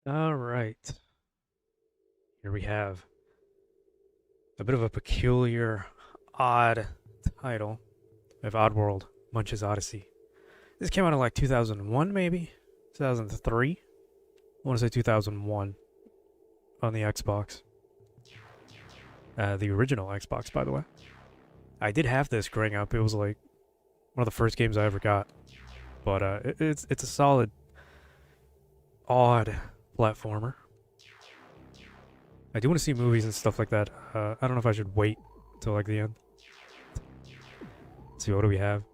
All right. Here we have a bit of a peculiar, odd title of Oddworld, Munch's Oddysee. This came out in like 2001, maybe? 2003? I want to say 2001 on the Xbox. The original Xbox, by the way. I did have this growing up. It was like one of the first games I ever got. But it's a solid, odd platformer. I do want to see movies and stuff like that. I don't know if I should wait till like the end. Let's see, what do we have?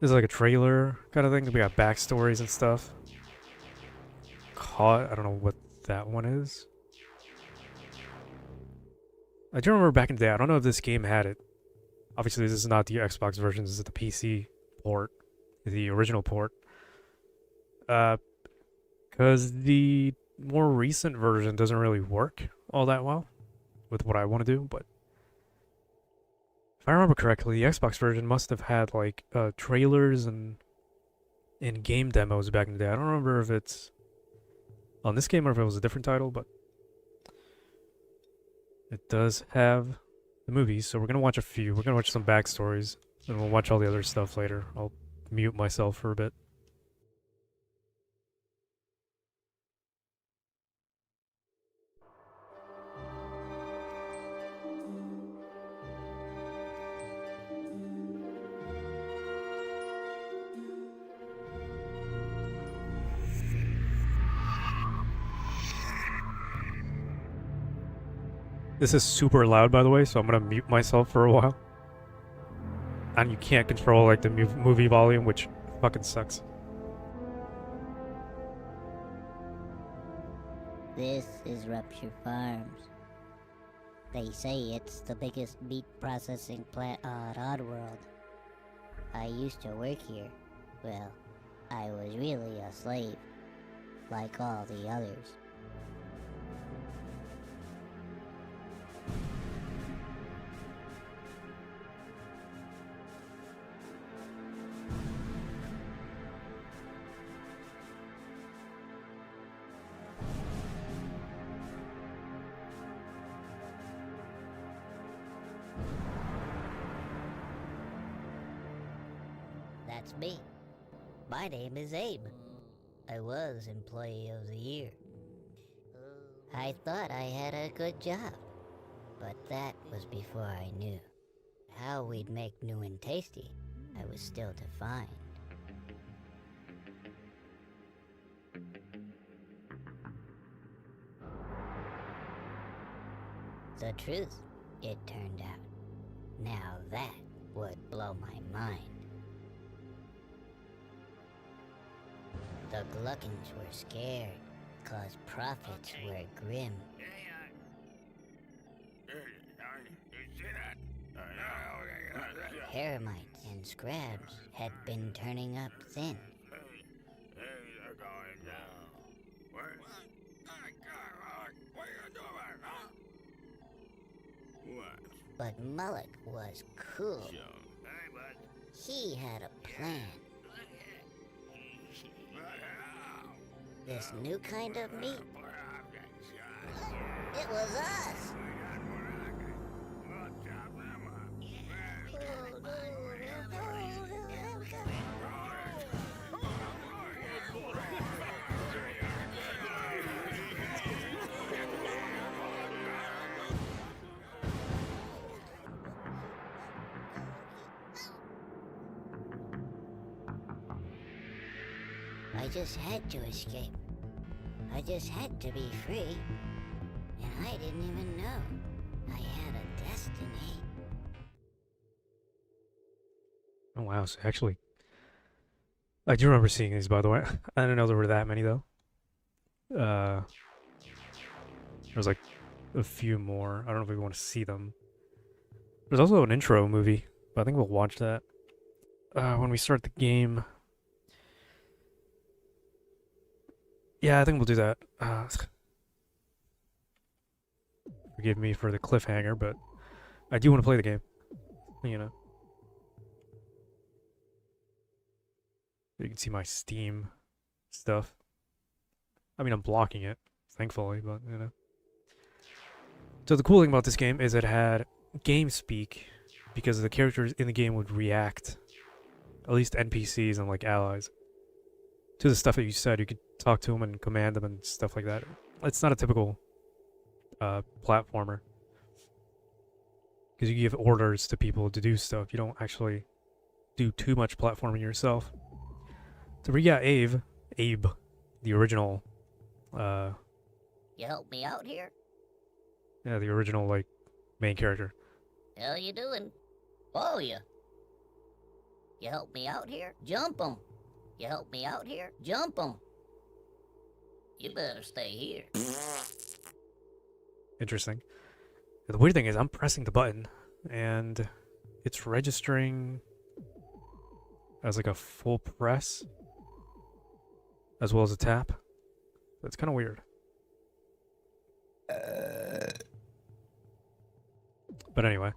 This is like a trailer kind of thing. We got backstories and stuff. I don't know what that one is. I do remember back in the day. I don't know if this game had it. Obviously, this is not the Xbox version. This is the PC port, the original port. Because the more recent version doesn't really work all that well with what I want to do, but if I remember correctly, the Xbox version must have had like trailers and in-game demos back in the day. I don't remember if it's on this game or if it was a different title, but it does have the movies, so we're gonna watch a few. We're gonna watch some backstories, and we'll watch all the other stuff later. I'll mute myself for a bit. This is super loud, by the way, so I'm gonna mute myself for a while. And you can't control like the movie volume, which fucking sucks. This is Rupture Farms. They say it's the biggest meat processing plant on Oddworld. I used to work here. Well, I was really a slave, like all the others. That's me. My name is Abe. I was Employee of the Year. I thought I had a good job, but that was before I knew. How we'd make new and tasty, I was still to find. The truth, it turned out. Now that would blow my mind. The Gluckins were scared, 'cause profits were grim. Hermites and scrabs had been turning up thin. But Mullock was cool. He had a plan. This new kind of meat. It was us! I just had to escape. I just had to be free. And I didn't even know I had a destiny. Oh wow, so actually, I do remember seeing these, by the way. I didn't know there were that many though. There was like a few more. I don't know if we want to see them. There's also an intro movie, but I think we'll watch that when we start the game. Yeah, I think we'll do that. Forgive me for the cliffhanger, but I do want to play the game. You know. You can see my Steam stuff. I mean, I'm blocking it, thankfully, but, you know. So the cool thing about this game is it had game speak, because the characters in the game would react, at least NPCs and, like, allies, to the stuff that you said. You could talk to them and command them and stuff like that. It's not a typical platformer, because you give orders to people to do stuff. You don't actually do too much platforming yourself. So we got Abe, the original, You help me out here? yeah, the original, like, main character. How you doing? Oh, you. You help me out here? Jump 'em. You help me out here? Jump 'em. You better stay here. Interesting. The weird thing is I'm pressing the button, and it's registering as, like, a full press, as well as a tap. That's kind of weird. But anyway,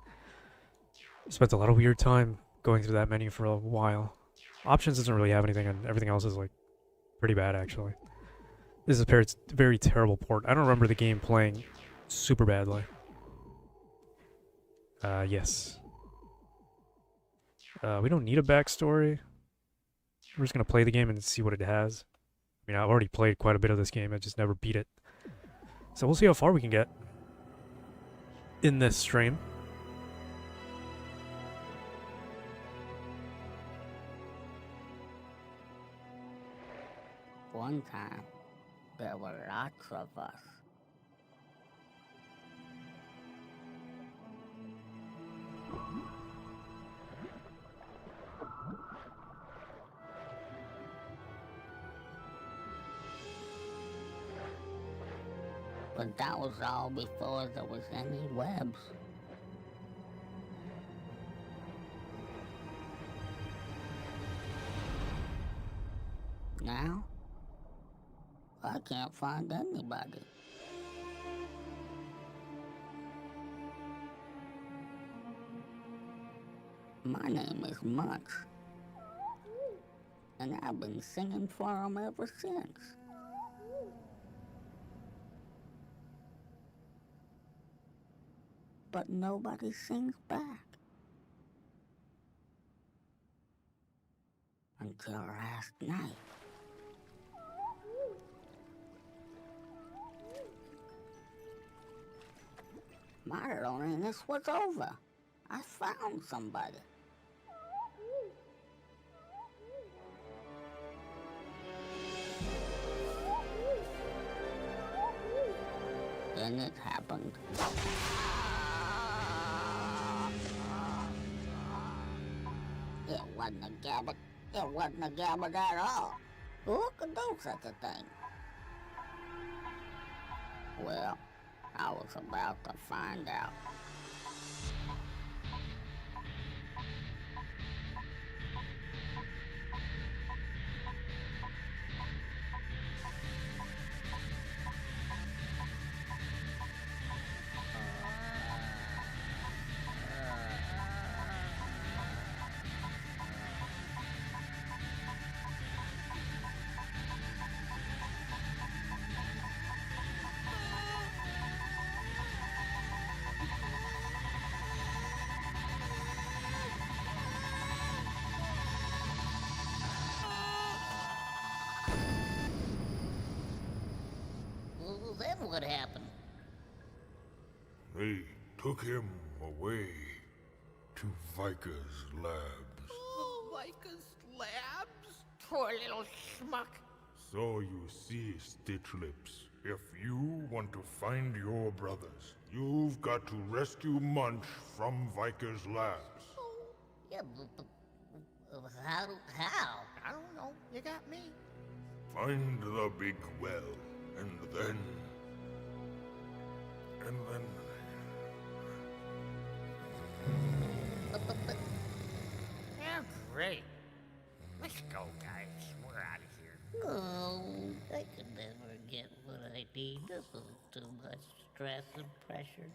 spent a lot of weird time going through that menu for a while. Options doesn't really have anything, and everything else is, like, pretty bad, actually. This is a very terrible port. I don't remember the game playing super badly. Yes. We don't need a backstory. We're just gonna play the game and see what it has. I mean, I've already played quite a bit of this game. I just never beat it. So we'll see how far we can get in this stream. One time, there were lots of us. But that was all before there was any webs. Now, I can't find anybody. My name is Munch, and I've been singing for 'em ever since. But nobody sings back. Until last night. My loneliness was over. I found somebody. Then it happened. It wasn't a gabbard. It wasn't a gabbard at all. Who could do such a thing? Well, I was about to find out. Well, then what happened? They took him away to Viker's labs. Oh, Viker's labs? Poor little schmuck. So you see, Stitch Lips, if you want to find your brothers, you've got to rescue Munch from Viker's labs. Yeah, but how? I don't know. You got me. Find the big well, and then... Yeah, great. Let's go, guys. We're out of here. Oh, I could never get what I need. This is too much stress and pressure.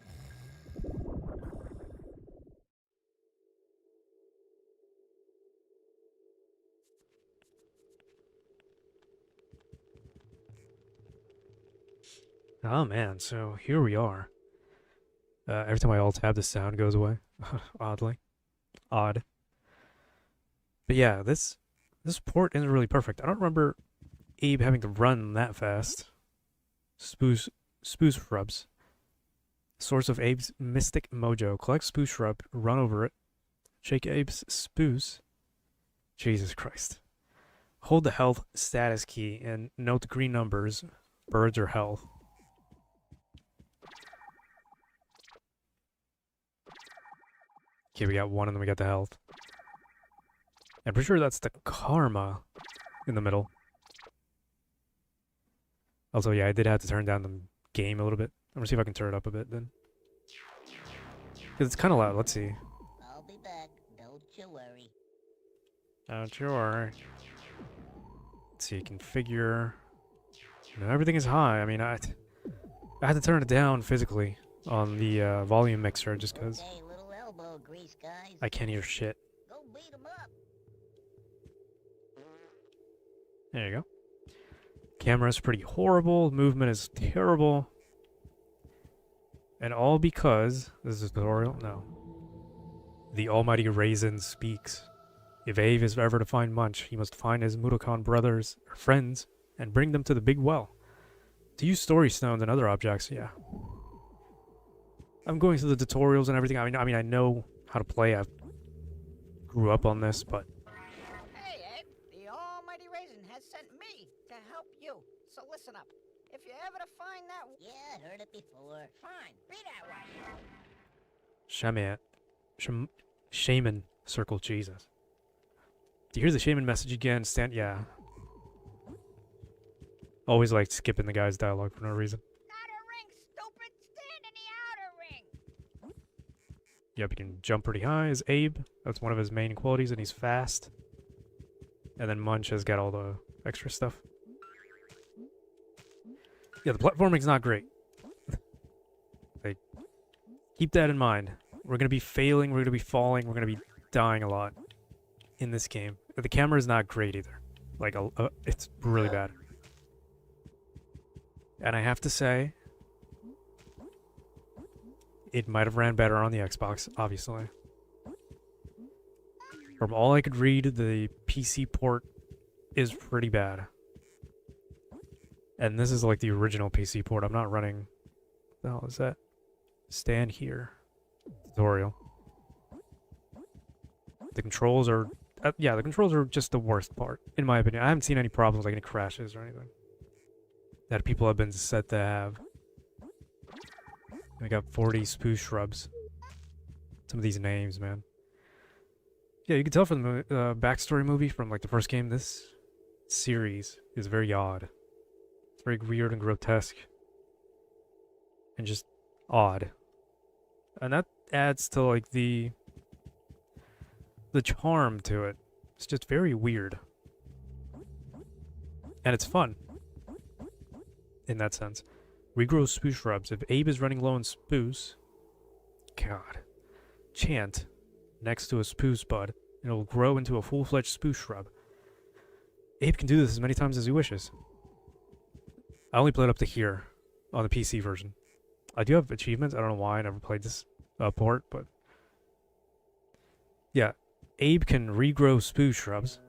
Oh man, so here we are. Every time I alt tab, the sound goes away. Oddly. Odd. But yeah, this port isn't really perfect. I don't remember Abe having to run that fast. Spruce shrubs. Source of Abe's mystic mojo. Collect spruce shrub, run over it. Shake Abe's spruce. Jesus Christ. Hold the health status key and note the green numbers. Birds or health. Okay, we got one and then we got the health. I'm pretty sure that's the karma in the middle. Also, yeah, I did have to turn down the game a little bit. I'm gonna see if I can turn it up a bit then. Because it's kind of loud. Let's see. I'll be back. Don't you worry. Don't you worry. Let's see, configure. No, everything is high. I mean, I had to turn it down physically on the volume mixer just because Okay, little elbow grease, guys. I can't hear shit. Go beat 'em up. There you go. Camera's pretty horrible. Movement is terrible. And all because this is a tutorial. No. The almighty Raisin speaks. If Ave is ever to find Munch, he must find his Mudokan brothers or friends and bring them to the big well. To use story stones and other objects, yeah. I'm going through the tutorials and everything. I mean, I know how to play. I grew up on this, but Hey, Abe, the almighty Raisin has sent me to help you. So listen up. If you ever to find that... Yeah, heard it before. Fine, be that way. Shaman circle Jesus. Do you hear the shaman message again? Yeah. Always like skipping the guy's dialogue for no reason. Outer ring, stupid! Stand in the outer ring! Yep, he can jump pretty high as Abe. That's one of his main qualities, and he's fast. And then Munch has got all the extra stuff. Yeah, the platforming's not great. Like, keep that in mind. We're gonna be failing, we're gonna be falling, we're gonna be dying a lot in this game. The camera is not great either. Like, it's really bad. And I have to say, it might have ran better on the Xbox, obviously. From all I could read, the PC port is pretty bad. And this is like the original PC port. I'm not running... What the hell is that? Stand here. Tutorial. The controls are... yeah, the controls are just the worst part, in my opinion. I haven't seen any problems, like any crashes or anything that people have been said to have. We got 40 spruce shrubs. Some of these names, man. Yeah, you can tell from the backstory movie from like the first game, this series is very odd. It's very weird and grotesque. And just odd. And that adds to like the charm to it. It's just very weird. And it's fun. In that sense. Regrow spruce shrubs. If Abe is running low on spruce, God, chant next to a spruce bud, and it will grow into a full-fledged spruce shrub. Abe can do this as many times as he wishes. I only played up to here on the PC version. I do have achievements. I don't know why I never played this port, but yeah, Abe can regrow spruce shrubs.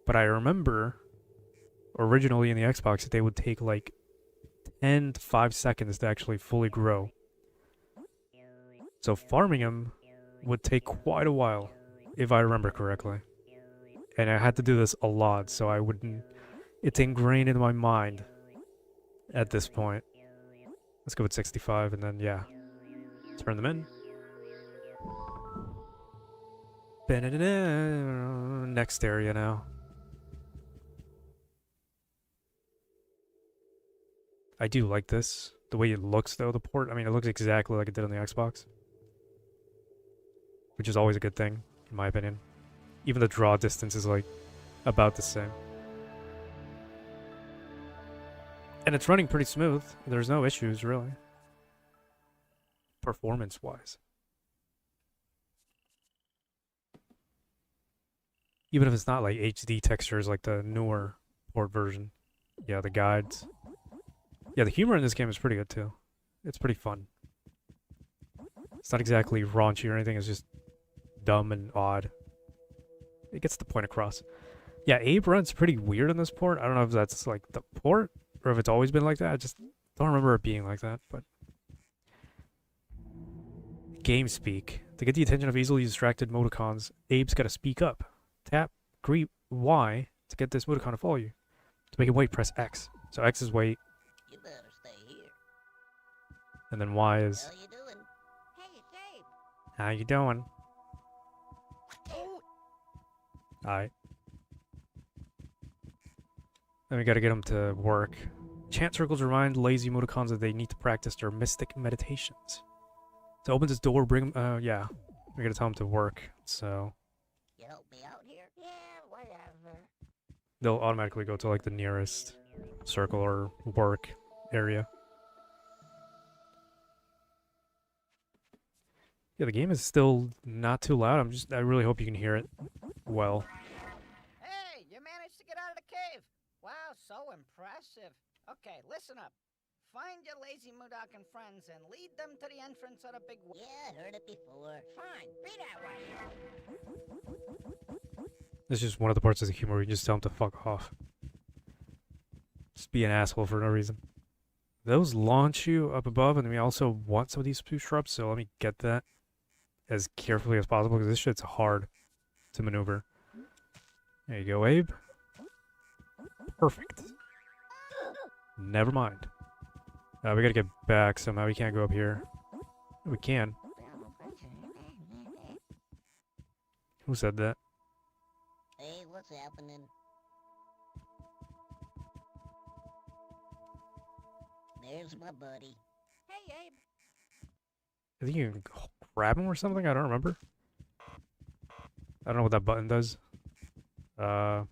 But I remember originally in the Xbox that they would take like 10 to 5 seconds to actually fully grow. So farming them would take quite a while, if I remember correctly. And I had to do this a lot, so I wouldn't... It's ingrained in my mind at this point. Let's go with 65, and then, yeah. Turn them in. Next area now. I do like this. The way it looks, though, the port. I mean, it looks exactly like it did on the Xbox. Which is always a good thing, in my opinion. Even the draw distance is, like, about the same. And it's running pretty smooth. There's no issues, really. Performance-wise. Even if it's not, like, HD textures like the newer port version. Yeah, the guides. Yeah, the humor in this game is pretty good too. It's pretty fun. It's not exactly raunchy or anything, it's just dumb and odd. It gets the point across. Yeah, Abe runs pretty weird in this port. I don't know if that's like the port or if it's always been like that. I just don't remember it being like that, but game speak. To get the attention of easily distracted emoticons, Abe's gotta speak up. Tap greet Y to get this emoticon to follow you. To make it wait, press X. So X is wait, You better stay here. and then Y is How you doing? Hey, it's Abe. how you doing? Alright. Then we gotta get them to work. Chant circles remind lazy emoticons that they need to practice their mystic meditations. To open this door, bring yeah. We gotta tell them to work, so You help me out here? Yeah, whatever. they'll automatically go to like the nearest circle or work area. Yeah, the game is still not too loud. I really hope you can hear it well. Hey, you managed to get out of the cave. Wow, so impressive. Okay, listen up. Find your lazy Moodoc and friends and lead them to the entrance of the big... Yeah, heard it before. Fine, be that way. This is just one of the parts of the humor where you just tell them to fuck off. Just be an asshole for no reason. Those launch you up above, and we also want some of these spruce shrubs, so let me get that as carefully as possible, because this shit's hard to maneuver. There you go, Abe. Perfect. Never mind. We gotta get back somehow. We can't go up here. We can. Who said that? Hey, what's happening? There's my buddy. Hey, Abe. I think you can grab him or something? I don't remember. I don't know what that button does. Let's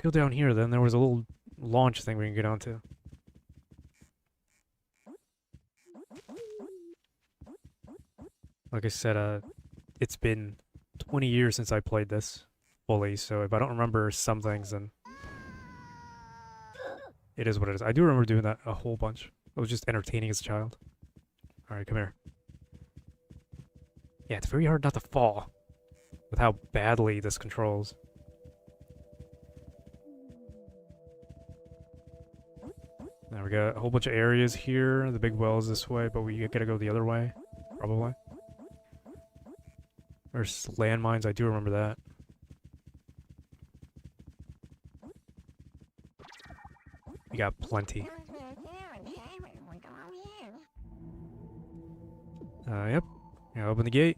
go down here then. There was a little launch thing we can get onto. Like I said, it's been 20 years since I played this fully, so if I don't remember some things, then it is what it is. I do remember doing that a whole bunch. I was just entertaining as a child. Alright, come here. Yeah, it's very hard not to fall with how badly this controls. Now we got a whole bunch of areas here. The big well is this way, but we gotta go the other way, probably. There's landmines, I do remember that. We got plenty. Yep. Yeah, open the gate.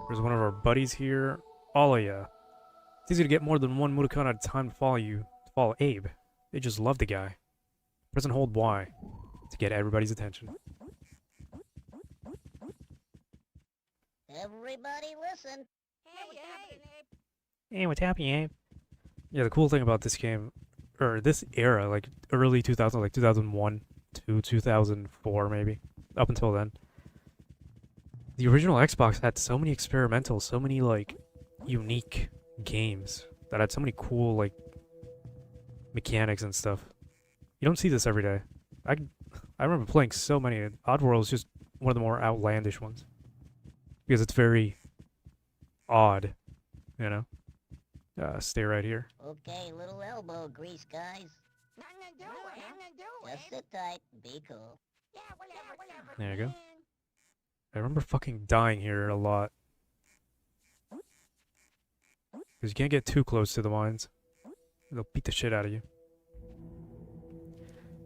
There's one of our buddies here. All of ya. It's easy to get more than one Moodoc at a time to follow you. To follow Abe. They just love the guy. Press and hold Y to get everybody's attention. Everybody listen. Hey, Abe. Hey, what's happening, Abe? Yeah, the cool thing about this game, or this era, like early 2000s, like 2001 to 2004 maybe, up until then, the original Xbox had so many experimental, so many like unique games that had so many cool like mechanics and stuff. You don't see this every day. I remember playing so many. Oddworld is just one of the more outlandish ones because it's very odd, you know. Stay right here. Okay, little elbow grease, guys. Nothing to do. Just sit tight and be cool. Yeah, whatever. There you go. I remember fucking dying here a lot. Because you can't get too close to the mines. They'll beat the shit out of you.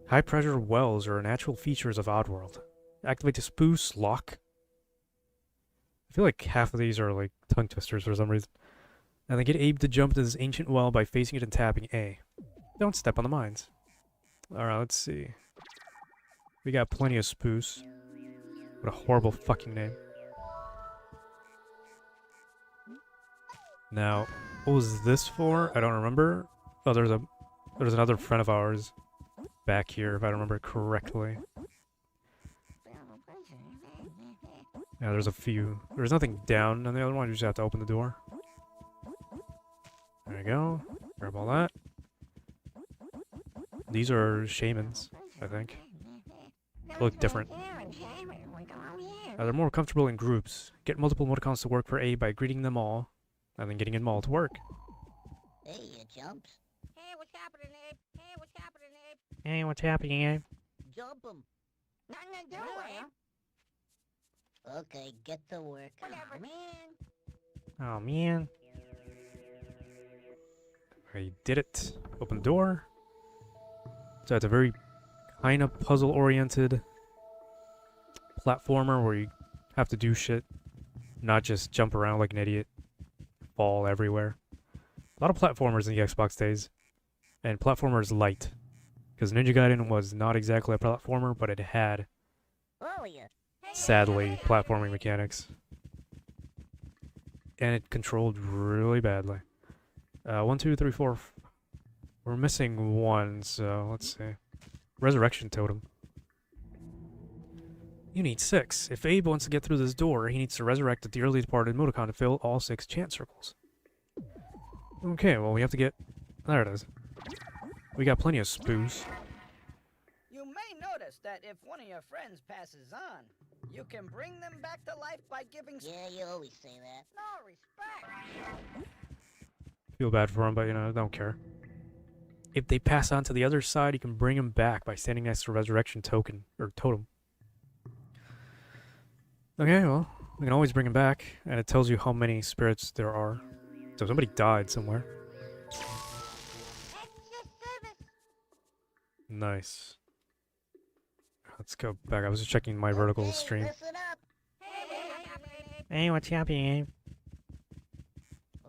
High pressure wells are natural features of Oddworld. Activate the spruce lock. I feel like half of these are like tongue twisters for some reason. And then get Abe to jump into this ancient well by facing it and tapping A. Don't step on the mines. Alright, let's see. We got plenty of spruce. What a horrible fucking name. Now, what was this for? I don't remember. Oh, there's another friend of ours back here, if I remember correctly. Yeah, there's a few. There's nothing down on the other one. You just have to open the door. There you go. Grab all that. These are shamans, I think. They look different. They're more comfortable in groups. Get multiple emoticons to work for Abe by greeting them all, and then getting them all to work. Hey, you chumps. Hey, what's happening, Abe? Hey, what's happening, Abe? Hey, what's happening, Abe? Jump 'em. Nothing to do, Abe. Okay, get to work. Whatever, man. Oh, man. I did it. Open the door. So it's a very kind of puzzle-oriented platformer where you have to do shit, not just jump around like an idiot, fall everywhere. A lot of platformers in the Xbox days, and platformers light, because Ninja Gaiden was not exactly a platformer, but it had, Oh, yeah. sadly, platforming mechanics, and it controlled really badly. 1, 2, 3, 4. We're missing one, so let's see. Resurrection Totem. You need 6. If Abe wants to get through this door, he needs to resurrect the dearly departed Mudokan to fill all 6 chant circles. Okay, well we have to get... There it is. We got plenty of spoos. You may notice that if one of your friends passes on, you can bring them back to life by giving... Yeah, you always say that. No respect. Feel bad for him, but you know, I don't care. If they pass on to the other side, you can bring them back by standing next to Resurrection Token, or Totem. Okay, well, we can always bring them back, and it tells you how many spirits there are. So somebody died somewhere. Extra service. Nice. Let's go back. I was just checking my vertical Okay, stream. listen up. Hey, what's happening, Abe? Hey, what's happening, Abe?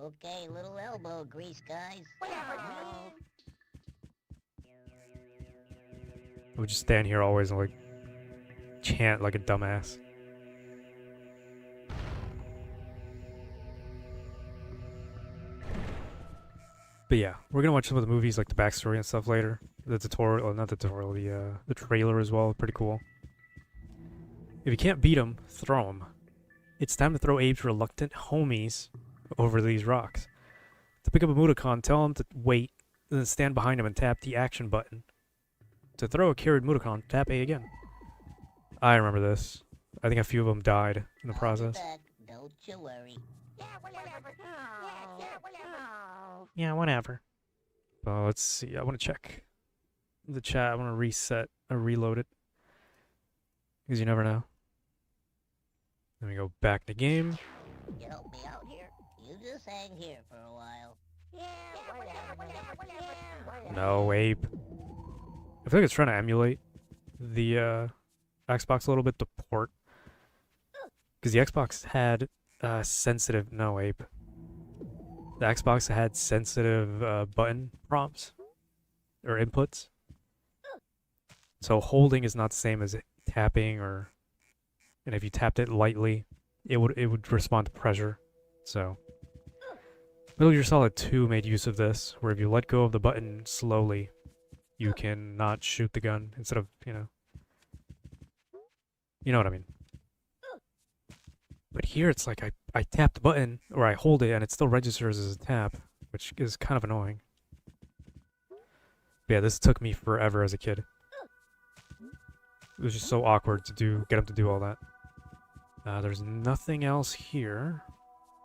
Okay, little elbow grease, guys. Whatever, man. I would just stand here always and like chant like a dumbass. But yeah, we're gonna watch some of the movies, like the backstory and stuff later. The tutorial, not the tutorial, the trailer as well. Pretty cool. If you can't beat him, throw him. It's time to throw Abe's reluctant homies over these rocks. To pick up a Mudokan, tell him to wait, then stand behind him and tap the action button. To throw a carried Mudokan, tap A again. I remember this. I think a few of them died in the I'll be process. back. Don't you worry. Yeah, whatever. Yeah, whatever. Yeah, whatever. Well, let's see. I want to check the chat. I want to reset or reload it. Because you never know. Let me go back to game. You help me out here. You just hang here for a while. Yeah, whatever. No, Abe. I feel like it's trying to emulate the Xbox a little bit, the port. Because the Xbox had sensitive... No, Abe. The Xbox had sensitive button prompts. Or inputs. So holding is not the same as tapping or... And if you tapped it lightly, it would respond to pressure. So... Metal Gear Solid 2 made use of this, where if you let go of the button slowly, you can not shoot the gun instead of, you know... You know what I mean. But here it's like I tap the button, or I hold it, and it still registers as a tap, which is kind of annoying. But yeah, this took me forever as a kid. It was just so awkward to get him to do all that. There's nothing else here,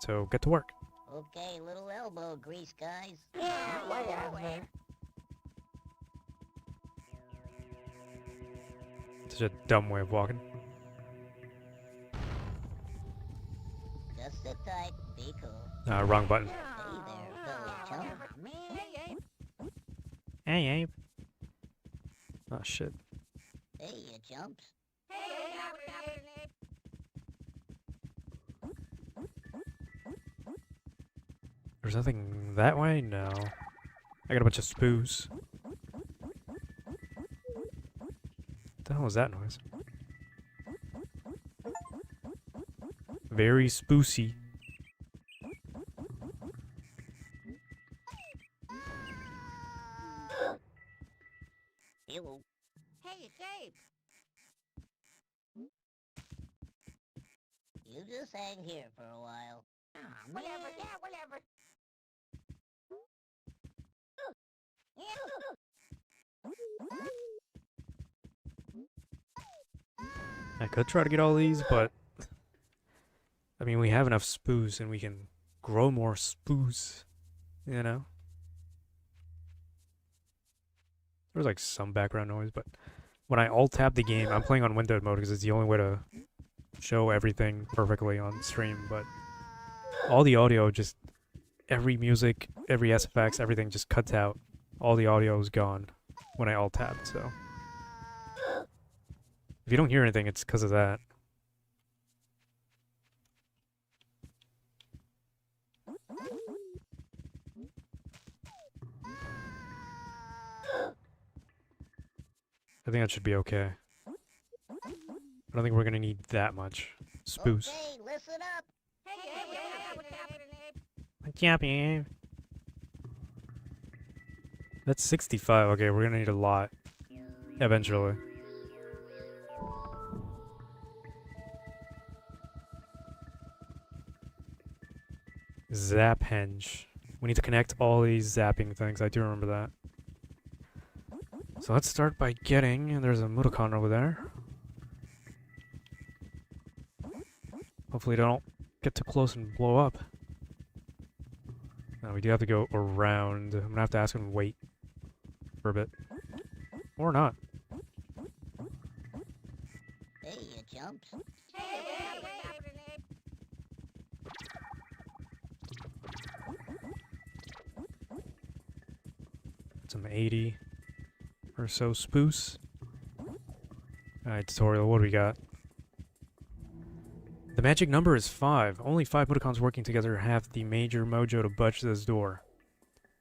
so get to work. Okay, little elbow grease, guys. Yeah, whatever. Such a dumb way of walking. Just sit tight. Be cool. Wrong button. Hey there, fellow chump. Man, Hey, Abe. Oh, shit. Hey, you chumps. hey, what's happening, Abe? There's nothing that way? No. I got a bunch of spoos. What the hell was that noise? Very spoosy. Hello. Hey, it's Abe. You just hang here for a while. Whatever. Yeah, whatever. I could try to get all these, but I mean, we have enough spoos and we can grow more spoos, you know? There's like some background noise, but when I alt-tab the game, I'm playing on windowed mode because it's the only way to show everything perfectly on stream, but all the audio just, every music, every SFX, everything just cuts out. All the audio is gone when I alt-tab, so. If you don't hear anything, it's because of that. I think that should be okay. I don't think we're gonna need that much spoos. Okay, listen up. What's happening? That's 65. Okay, we're gonna need a lot eventually. Zap henge. We need to connect all these zapping things. I do remember that. So let's start by getting, and there's a Mudokon over there. Hopefully they don't get too close and blow up. No, we do have to go around. I'm gonna have to ask him to wait for a bit. Or not. Hey, you chumps. Some 80 or so spoos. Alright, tutorial, what do we got? The magic number is 5. Only 5 Mudokons working together have the major mojo to budge this door.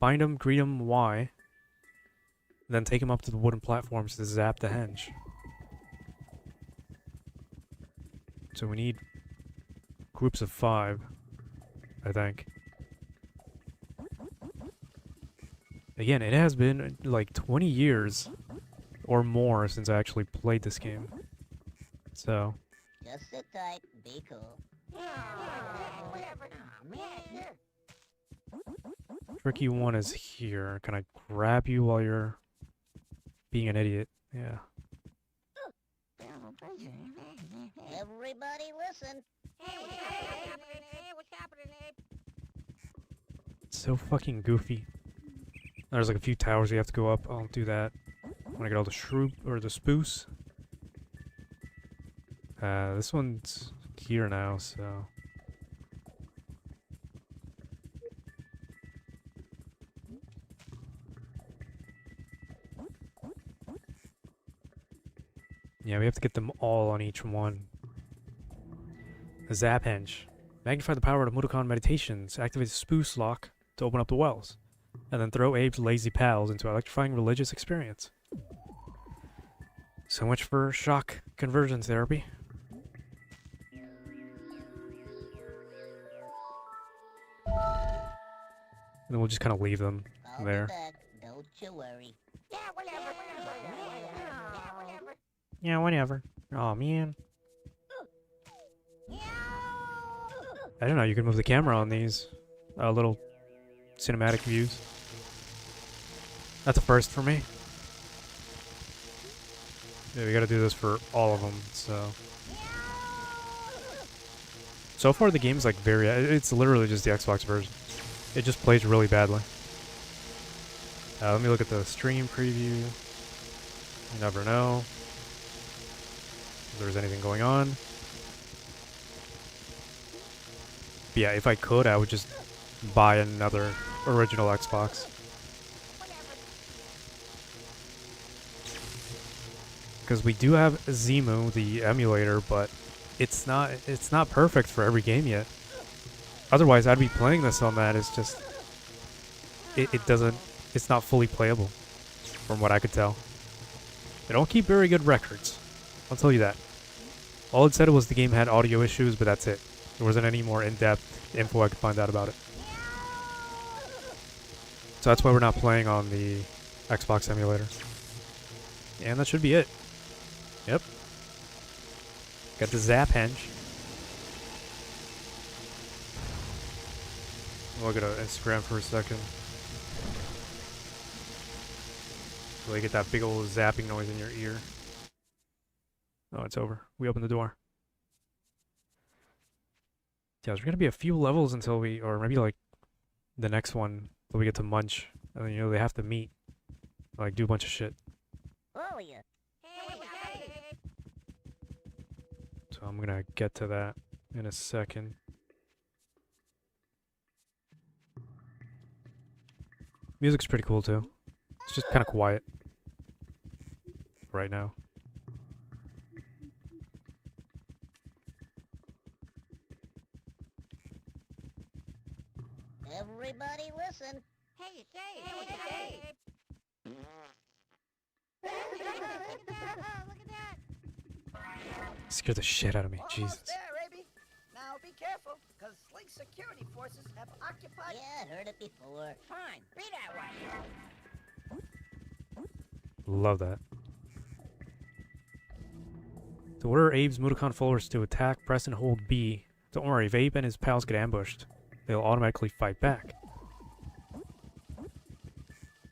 Bind them, greet them, Y. Then take them up to the wooden platforms to zap the henge. So we need groups of 5, I think. Again, it has been like 20 years or more since I actually played this game. So, Just sit tight, be cool. tricky one is here. Can I grab you while you're being an idiot? Yeah. Everybody listen. It's so fucking goofy. There's like a few towers you have to go up. I'll do that when I get all the shroop or the spoos. This one's here now, so. Yeah, we have to get them all on each one. The Zap Henge. Magnify the power of Mudokon meditations. Activate the Spoos lock to open up the wells. And then throw Abe's lazy pals into electrifying religious experience. So much for shock conversion therapy. And then we'll just kind of leave them I'll there. be back. Don't you worry. Yeah, whatever. Oh man. I don't know, you can move the camera on these little cinematic views. That's a first for me. Yeah, we gotta do this for all of them, so. So far the game's like it's literally just the Xbox version. It just plays really badly. Let me look at the stream preview. You never know if there's anything going on. But yeah, if I could, I would just buy another original Xbox. Because we do have Zemu, the emulator, but it's not perfect for every game yet. Otherwise, I'd be playing this on that. It's just it's not fully playable, from what I could tell. They don't keep very good records. I'll tell you that. All it said was the game had audio issues, but that's it. There wasn't any more in-depth info I could find out about it. So that's why we're not playing on the Xbox emulator. And that should be it. Yep. Got the Zap Henge. Look at Instagram for a second. So you get that big old zapping noise in your ear. Oh, it's over. We open the door. Yeah, there's gonna be a few levels until we, or maybe like the next one, till we get to Munch. And then, you know, they have to meet. Like, do a bunch of shit. Oh, yeah. Hey. So I'm gonna get to that in a second. Music's pretty cool too. It's just kind of quiet right now. Everybody listen. Hey, Gabe. Look at that. Scared the shit out of me. Almost Jesus. there, Abe. Now be careful, because Slink security forces have occupied... Yeah, heard it before. Fine. Be that way. Love that. To order Abe's Mudokon followers to attack, press and hold B. Don't worry, if Abe and his pals get ambushed, they'll automatically fight back.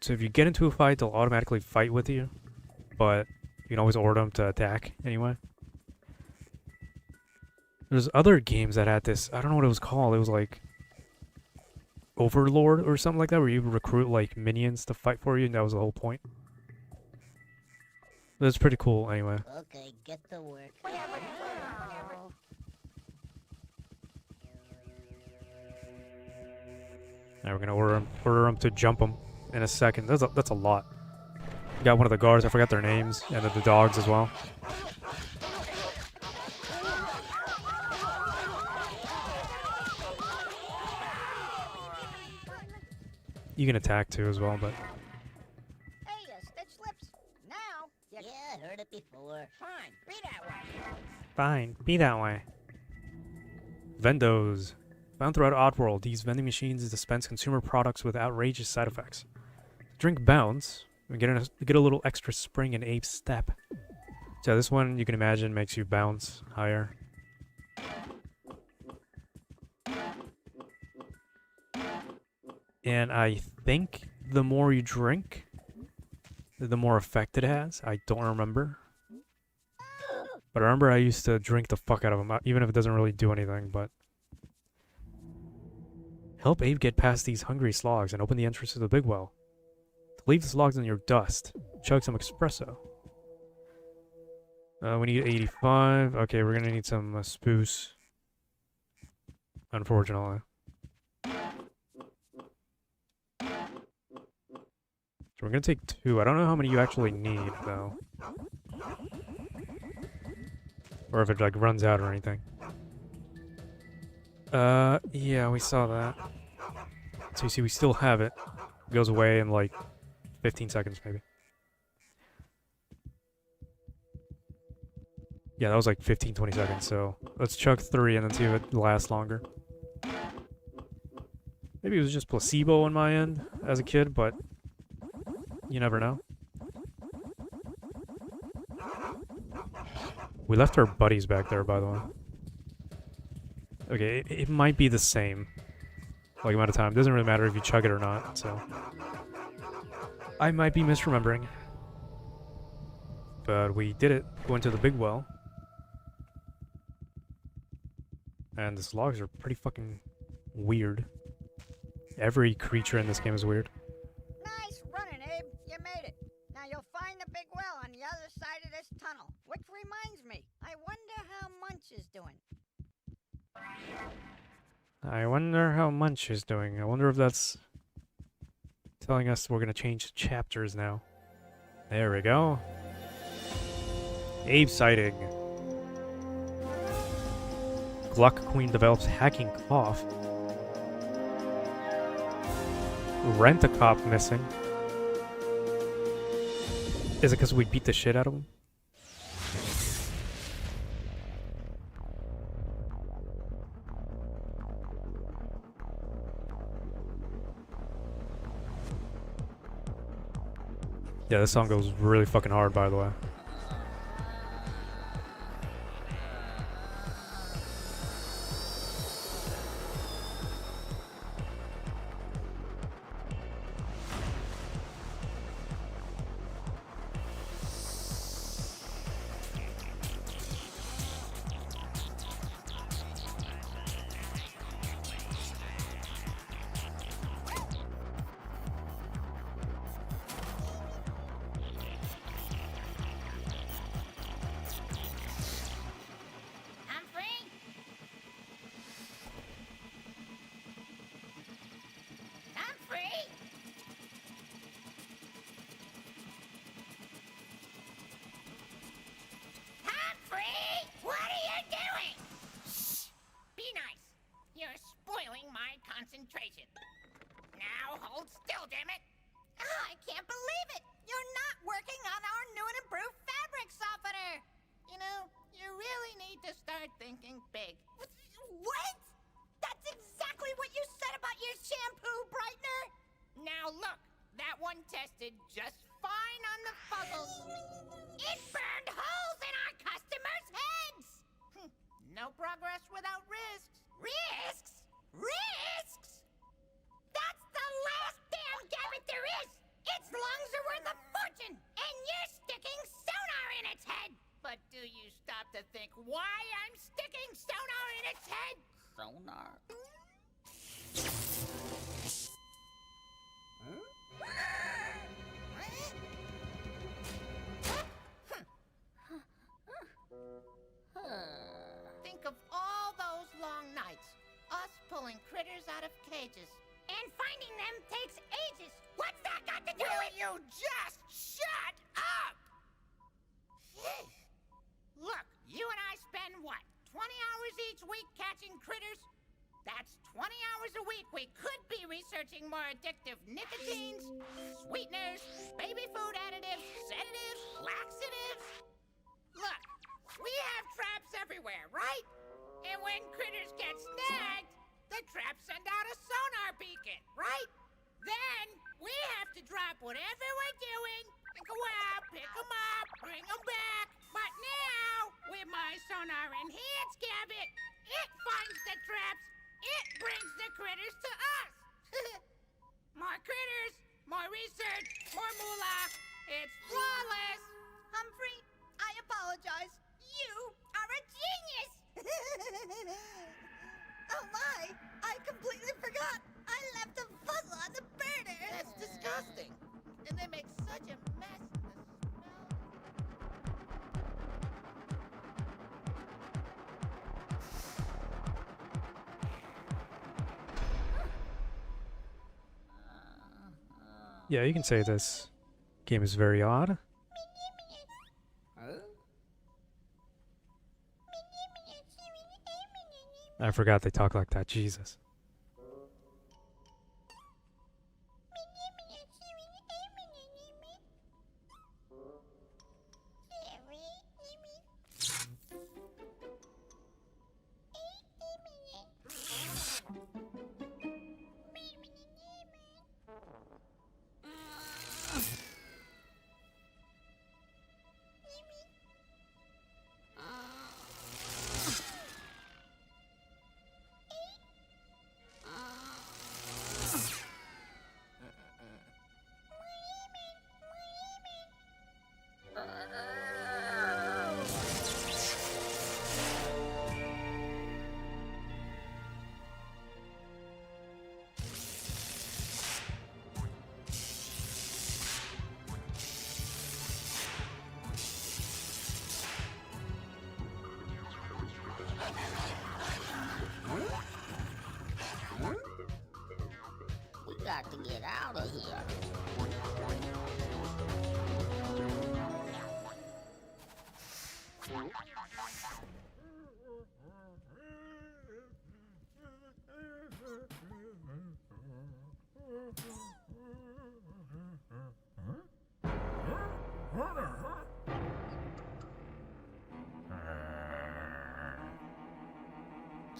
So if you get into a fight, they'll automatically fight with you, but you can always order them to attack anyway. There's other games that had this. I don't know what it was called. It was like Overlord or something like that, where you recruit like minions to fight for you, and that was the whole point. That's pretty cool anyway. Okay, get to work. Now we're gonna order them to jump them in a second. That's a lot. We got one of the guards. I forgot their names, and the dogs as well. You can attack too as well, but Hey, Stitch Lips. Now, you... Yeah, heard it before. Fine. Be that way. fine, be that way. Vendos. Found throughout Oddworld, these vending machines dispense consumer products with outrageous side effects. Drink bounce, and get a little extra spring in Abe's step. So this one, you can imagine, makes you bounce higher. And I think the more you drink, the more effect it has. I don't remember. But I remember I used to drink the fuck out of them, even if it doesn't really do anything, but... Help Abe get past these hungry slogs and open the entrance to the big well. To leave the slogs in your dust, chug some espresso. We need 85. Okay, we're gonna need some spoos. Unfortunately. So we're gonna take 2. I don't know how many you actually need, though. Or if it, like, runs out or anything. Yeah, we saw that. So you see, we still have it. It goes away in, like, 15 seconds, maybe. Yeah, that was like 15, 20 seconds, so let's chug 3 and then see if it lasts longer. Maybe it was just placebo on my end as a kid, but you never know. We left our buddies back there, by the way. Okay, it might be the same, like, amount of time. It doesn't really matter if you chug it or not, so... I might be misremembering. But we did it. Went to the big well. And the slogs are pretty fucking weird. Every creature in this game is weird. Nice running, Abe. You made it. Now you'll find the big well on the other side of this tunnel. Which reminds me, I wonder how Munch is doing. I wonder how Munch is doing. I wonder if that's telling us we're gonna change chapters now. There we go. Abe sighting. Gluck Queen develops hacking cough. Rent-a-cop missing. Is it because we beat the shit out of him? Yeah, this song goes really fucking hard, by the way. sonar. Think of all those long nights. Us pulling critters out of cages. And finding them takes ages. What's that got to do with you? Just shut up! Look, you and I spend what? 20 hours each week catching critters? That's 20 hours a week we could be researching more addictive nicotines, sweeteners, baby food additives, sedatives, laxatives. Look, we have traps everywhere, right? And when critters get snagged, the traps send out a sonar beacon, right? Then we have to drop whatever we're doing and go out, pick them up, bring them back. But now, with my sonar enhanced gadget, it finds the traps, it brings the critters to us. More critters, more research, more moolah. It's flawless. Humphrey, I apologize. You are a genius. Oh my, I completely forgot. I left a puzzle on the burner. That's disgusting. And they make such a mess. Yeah, you can say this game is very odd. I forgot they talk like that. Jesus. We got to get out of here.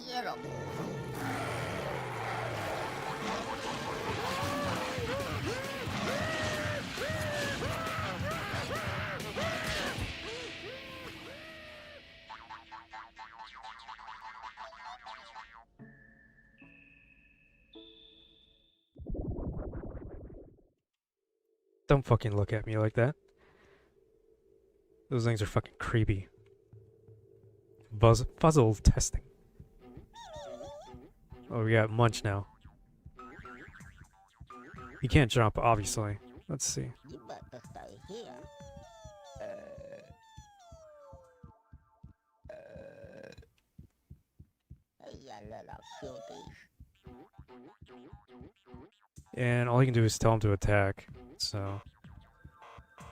Get 'em. Don't fucking look at me like that. Those things are fucking creepy. Puzzle testing. Oh, we got Munch now. You can't jump, obviously. Let's see. You better stay here. Hey, you little cuties. And all you can do is tell him to attack. So,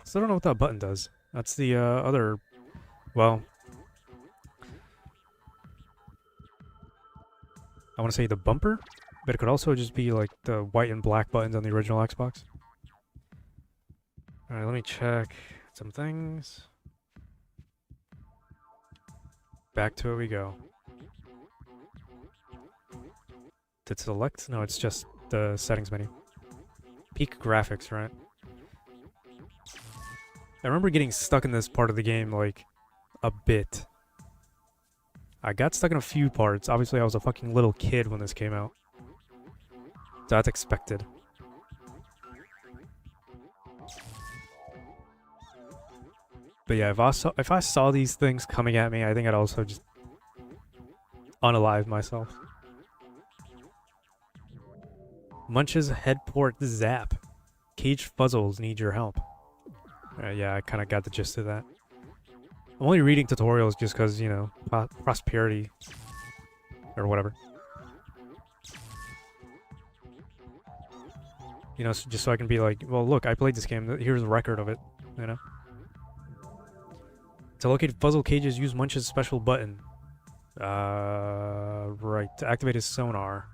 still don't know what that button does. That's the other, well, I want to say the bumper, but it could also just be like the white and black buttons on the original Xbox. Alright, let me check some things. Back to it we go. Did select? No, it's just the settings menu. Peak graphics, right? I remember getting stuck in this part of the game, like, a bit. I got stuck in a few parts. Obviously, I was a fucking little kid when this came out. So that's expected. But yeah, if I saw these things coming at me, I think I'd also just unalive myself. Munch's head port zap. Cage fuzzles need your help. Yeah, I kind of got the gist of that. I'm only reading tutorials just because, you know, prosperity or whatever. You know, just so I can be like, well, look, I played this game. Here's a record of it, you know? To locate puzzle cages, use Munch's special button. Right. To activate his sonar.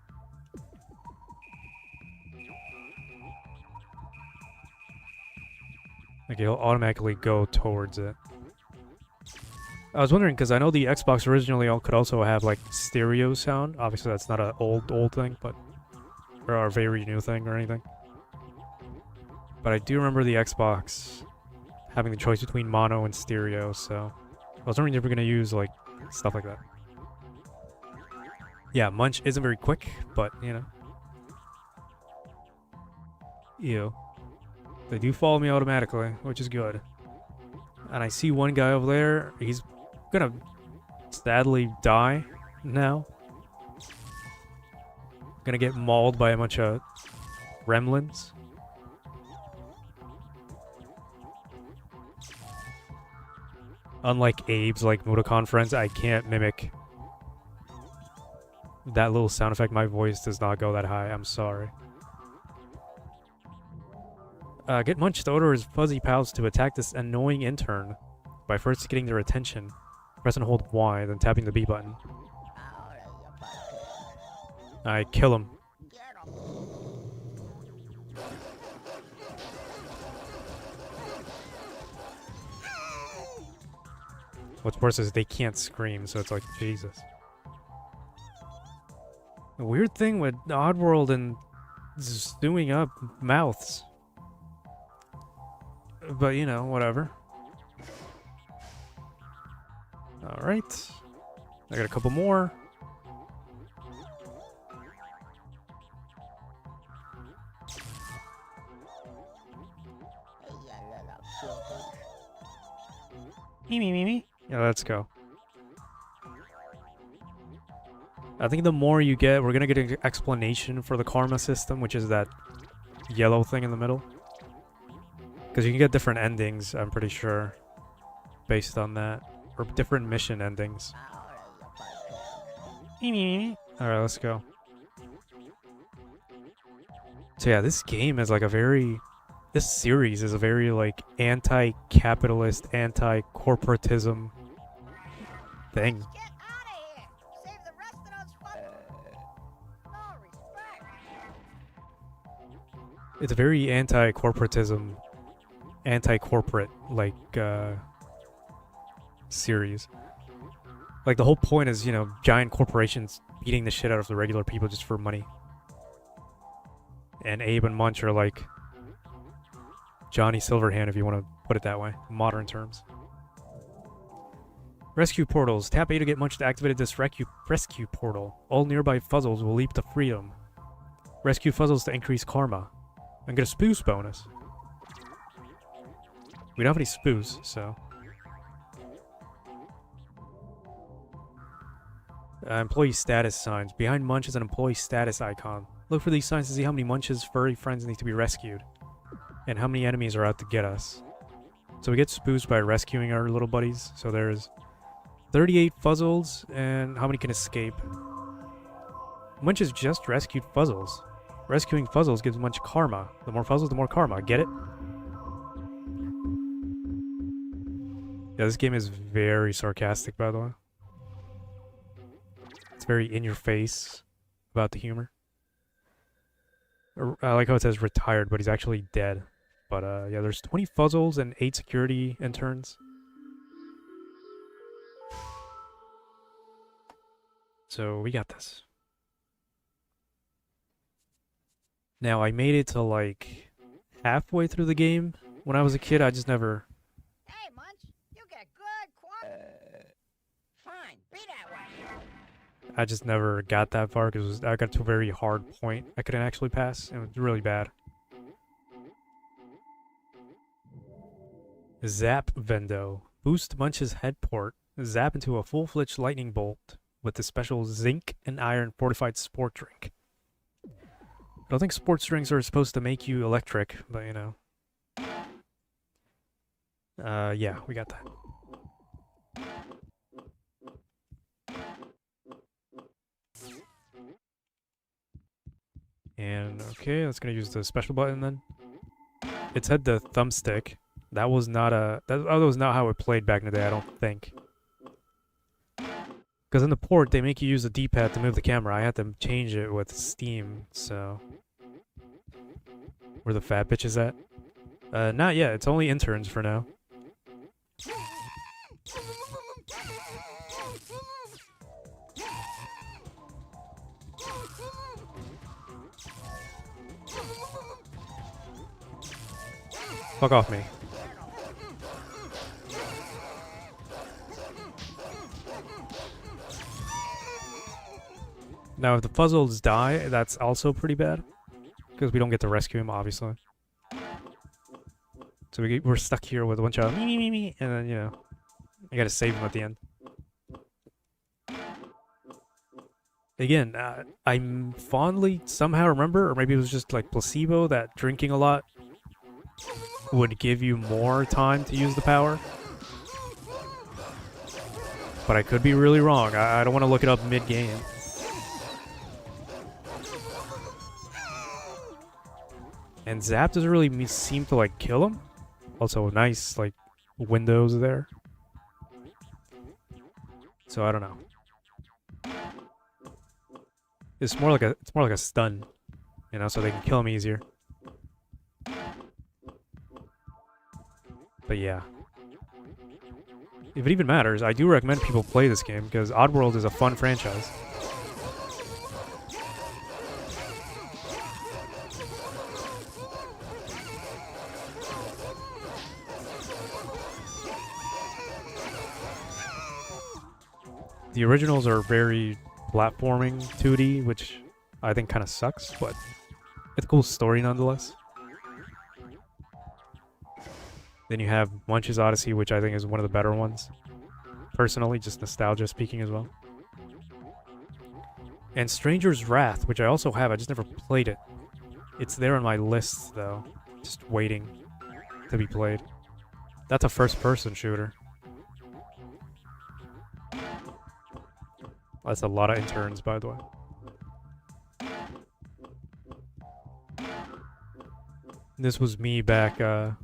Like, he'll automatically go towards it. I was wondering, because I know the Xbox originally could also have, like, stereo sound. Obviously, that's not an old thing, but... or a very new thing or anything. But I do remember the Xbox having the choice between mono and stereo, so... I was wondering if we're going to use, like, stuff like that. Yeah, Munch isn't very quick, but, you know. Ew. They do follow me automatically, which is good. And I see one guy over there. He's gonna sadly die now. Gonna get mauled by a bunch of gremlins. Unlike Abe's, like, Mudokon friends, I can't mimic that little sound effect. My voice does not go that high. I'm sorry. Get Munch to order his fuzzy pals to attack this annoying intern by first getting their attention. Press and hold Y, then tapping the B button. I kill him. What's worse is they can't scream, so it's like, Jesus. The weird thing with Oddworld and stewing up mouths. But, you know, whatever. Alright. I got a couple more. Me. Yeah, let's go. I think the more you get, we're gonna get an explanation for the karma system, which is that yellow thing in the middle. Because you can get different endings, I'm pretty sure, based on that. Or different mission endings. Alright, let's go. So yeah, this game is like a very... This series is a very, like, anti-capitalist, anti-corporatism thing. Get out of here! Save the rest of those no respect. It's a very anti-corporatism, anti-corporate, like, series. Like, the whole point is, you know, giant corporations beating the shit out of the regular people just for money. And Abe and Munch are like Johnny Silverhand, if you want to put it that way, modern terms. Rescue portals. Tap A to get Munch to activate this rescue portal. All nearby fuzzles will leap to freedom. Rescue fuzzles to increase karma. And get a spoos bonus. We don't have any spoos, so... employee status signs. Behind Munch is an employee status icon. Look for these signs to see how many Munch's furry friends need to be rescued. And how many enemies are out to get us. So we get spoosed by rescuing our little buddies. So there's 38 fuzzles, and how many can escape? Munch has just rescued fuzzles. Rescuing fuzzles gives Munch karma. The more fuzzles, the more karma. Get it? Yeah, this game is very sarcastic, by the way. It's very in your face about the humor. I like how it says retired, but he's actually dead. But yeah, there's 20 fuzzles and 8 security interns. So we got this. Now, I made it to like halfway through the game. When I was a kid, I just never... Hey, Munch, you get good fine, be that way. I just never got that far because I got to a very hard point I couldn't actually pass. It was really bad. Zap Vendo. Boost Munch's head port. Zap into a full-fledged lightning bolt with the special zinc and iron fortified sport drink. I don't think sports drinks are supposed to make you electric, but you know. Yeah, we got that. And okay, that's gonna use the special button then. It said the thumbstick. That was not that was not how it played back in the day, I don't think. Because in the port, they make you use the D-pad to move the camera. I had to change it with Steam, so... Where the fat bitch is at? Not yet. It's only interns for now. Fuck off me. Now, if the puzzles die, that's also pretty bad. Because we don't get to rescue him, obviously. So we're stuck here with a bunch of me, and then, you know, I gotta save him at the end. Again, I fondly somehow remember, or maybe it was just like placebo, that drinking a lot would give you more time to use the power. But I could be really wrong. I don't want to look it up mid-game. And Zap doesn't really seem to, like, kill him. Also, nice, like, windows there. So, I don't know. It's more like a stun, you know, so they can kill him easier. But yeah. If it even matters, I do recommend people play this game, because Oddworld is a fun franchise. The originals are very platforming 2D, which I think kind of sucks, but it's a cool story nonetheless. Then you have Munch's Oddysee, which I think is one of the better ones. Personally, just nostalgia speaking as well. And Stranger's Wrath, which I also have, I just never played it. It's there on my list, though, just waiting to be played. That's a first-person shooter. That's a lot of interns, by the way. This was me back in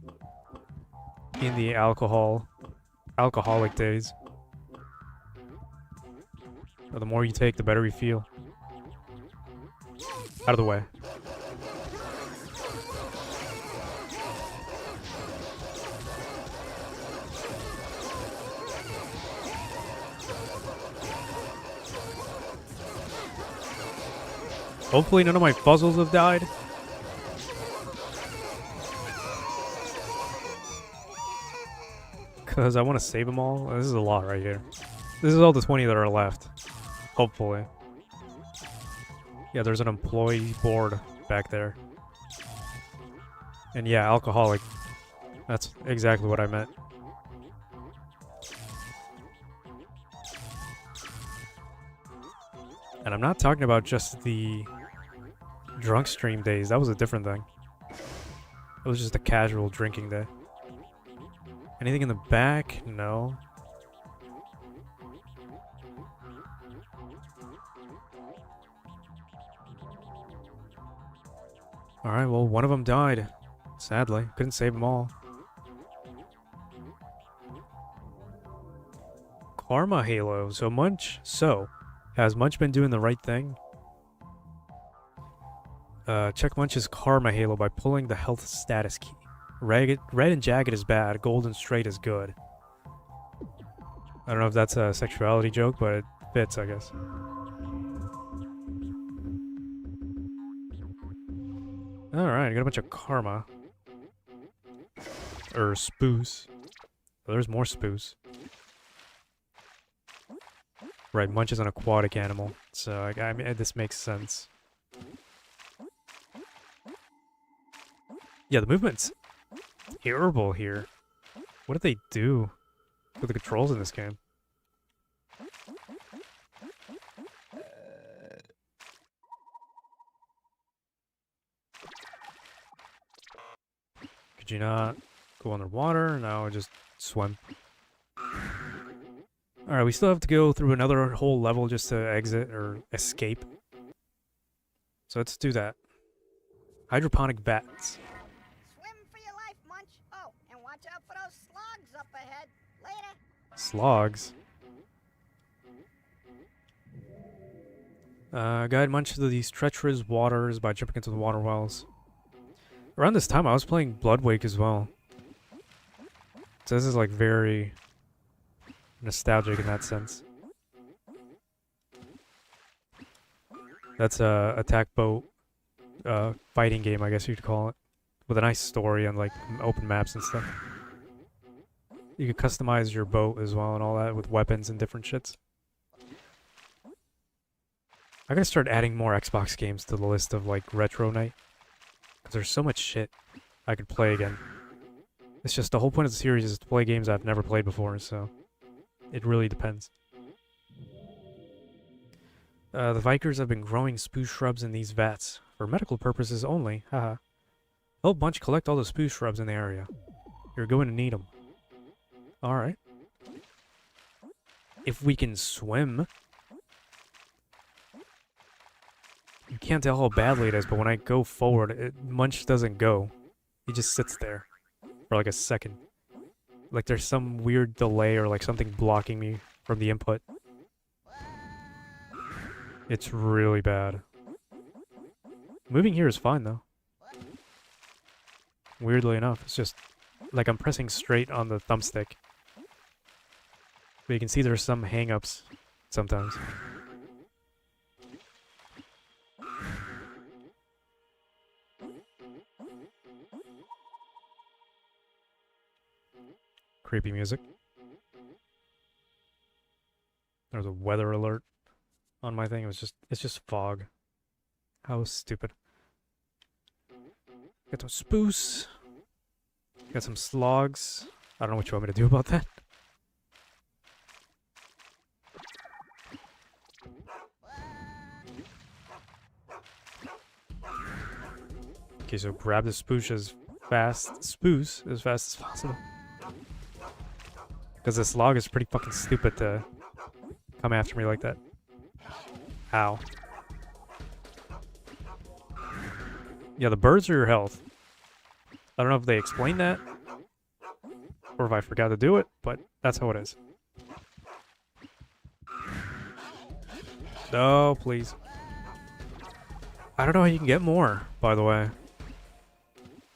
the alcoholic days. So the more you take, the better you feel. Out of the way. Hopefully none of my puzzles have died. Because I want to save them all. This is a lot right here. This is all the 20 that are left. Hopefully. Yeah, there's an employee board back there. And yeah, alcoholic. That's exactly what I meant. And I'm not talking about just the drunk stream days. That was a different thing. It was just a casual drinking day. Anything in the back? No. Alright, well, one of them died. Sadly. Couldn't save them all. Karma Halo. So Munch... has Munch been doing the right thing? Check Munch's Karma Halo by pulling the health status key. Red and jagged is bad. Gold and straight is good. I don't know if that's a sexuality joke, but it fits, I guess. Alright, I got a bunch of karma. Or spoos. Oh, there's more spoos. Right, Munch is an aquatic animal, so I mean, this makes sense. Yeah, the movement's terrible here. What did they do with the controls in this game? you not go underwater? No, just swim. Alright, we still have to go through another whole level just to exit or escape. So let's do that. Hydroponic vats. Swim for your life, Munch. Oh, and watch out for those slugs up ahead. Later. Slogs. Guide Munch to these treacherous waters by jumping into the water wells. Around this time, I was playing Bloodwake as well. So this is like very nostalgic in that sense. That's a attack boat fighting game, I guess you'd call it, with a nice story and like open maps and stuff. You can customize your boat as well and all that with weapons and different shits. I gotta start adding more Xbox games to the list of like retro night, because there's so much shit I could play again. It's just the whole point of the series is to play games I've never played before, so it really depends. The Vikers have been growing spruce shrubs in these vats for medical purposes only. Haha. Help Munch collect all the spruce shrubs in the area. You're going to need them. All right. If we can swim. You can't tell how badly it is, but when I go forward, Munch doesn't go. He just sits there for like a second. Like there's some weird delay or like something blocking me from the input. It's really bad. Moving here is fine though. Weirdly enough, it's just like I'm pressing straight on the thumbstick. But you can see there's some hang-ups sometimes. Creepy music. There's a weather alert on my thing. It's just fog. How stupid. Got some spruce. Got some slogs. I don't know what you want me to do about that. Okay, so grab the spruce as fast as possible. Because this log is pretty fucking stupid to come after me like that. Ow. Yeah, the birds are your health. I don't know if they explained that, or if I forgot to do it, but that's how it is. No, please. I don't know how you can get more, by the way.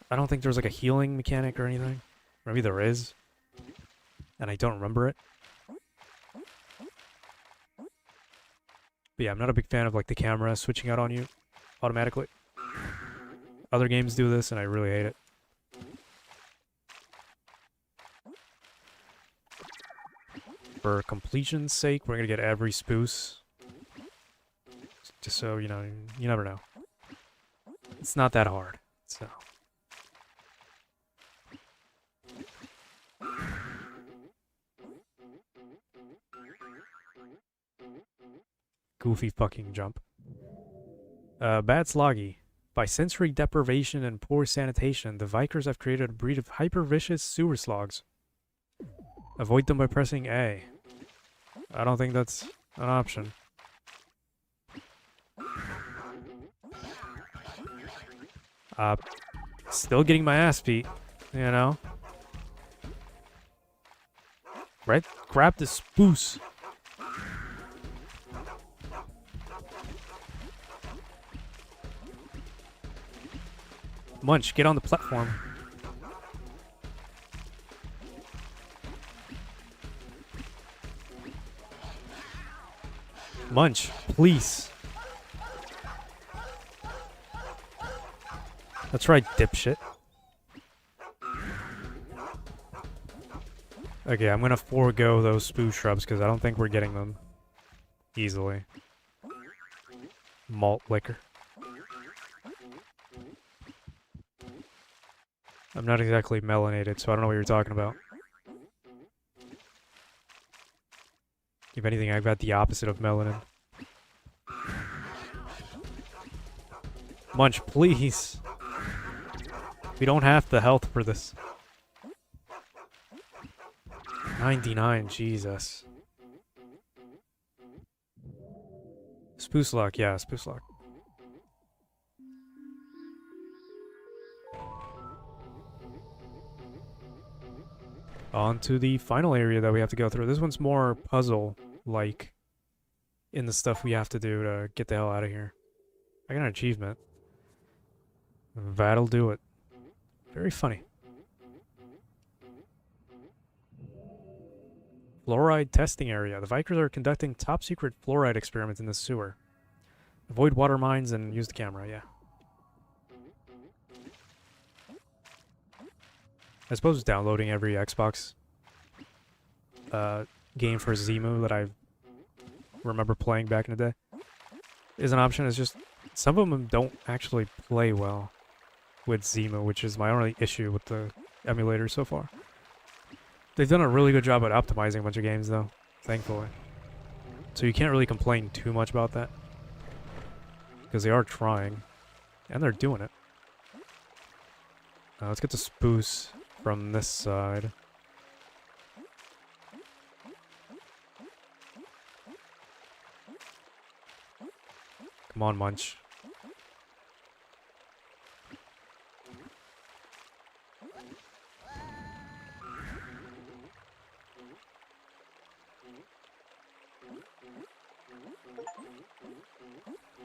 I don't think there's like a healing mechanic or anything. Maybe there is. And I don't remember it. But yeah, I'm not a big fan of like the camera switching out on you automatically. Other games do this and I really hate it. For completion's sake, we're gonna get every spruce. Just so, you know, you never know. It's not that hard, so. Goofy fucking jump. Bad Sloggy. By sensory deprivation and poor sanitation, the Vikers have created a breed of hyper-vicious sewer slogs. Avoid them by pressing A. I don't think that's an option. Still getting my ass beat, you know? Right? Grab the spruce. Munch, get on the platform. Munch, please. That's right, dipshit. Okay, I'm gonna forego those spruce shrubs because I don't think we're getting them easily. Malt liquor. I'm not exactly melanated, so I don't know what you're talking about. If anything, I've got the opposite of melanin. Munch, please. We don't have the health for this. 99, Jesus. Spruce lock, yeah, spruce lock. On to the final area that we have to go through. This one's more puzzle-like in the stuff we have to do to get the hell out of here. I got an achievement. That'll do it. Very funny. Fluoride testing area. The Vikers are conducting top-secret fluoride experiments in the sewer. Avoid water mines and use the camera, yeah. I suppose downloading every Xbox game for Zemu that I remember playing back in the day is an option. It's just some of them don't actually play well with Zemu, which is my only issue with the emulator so far. They've done a really good job at optimizing a bunch of games, though, thankfully. So you can't really complain too much about that, because they are trying, and they're doing it. Let's get the spruce from this side. Come on, Munch.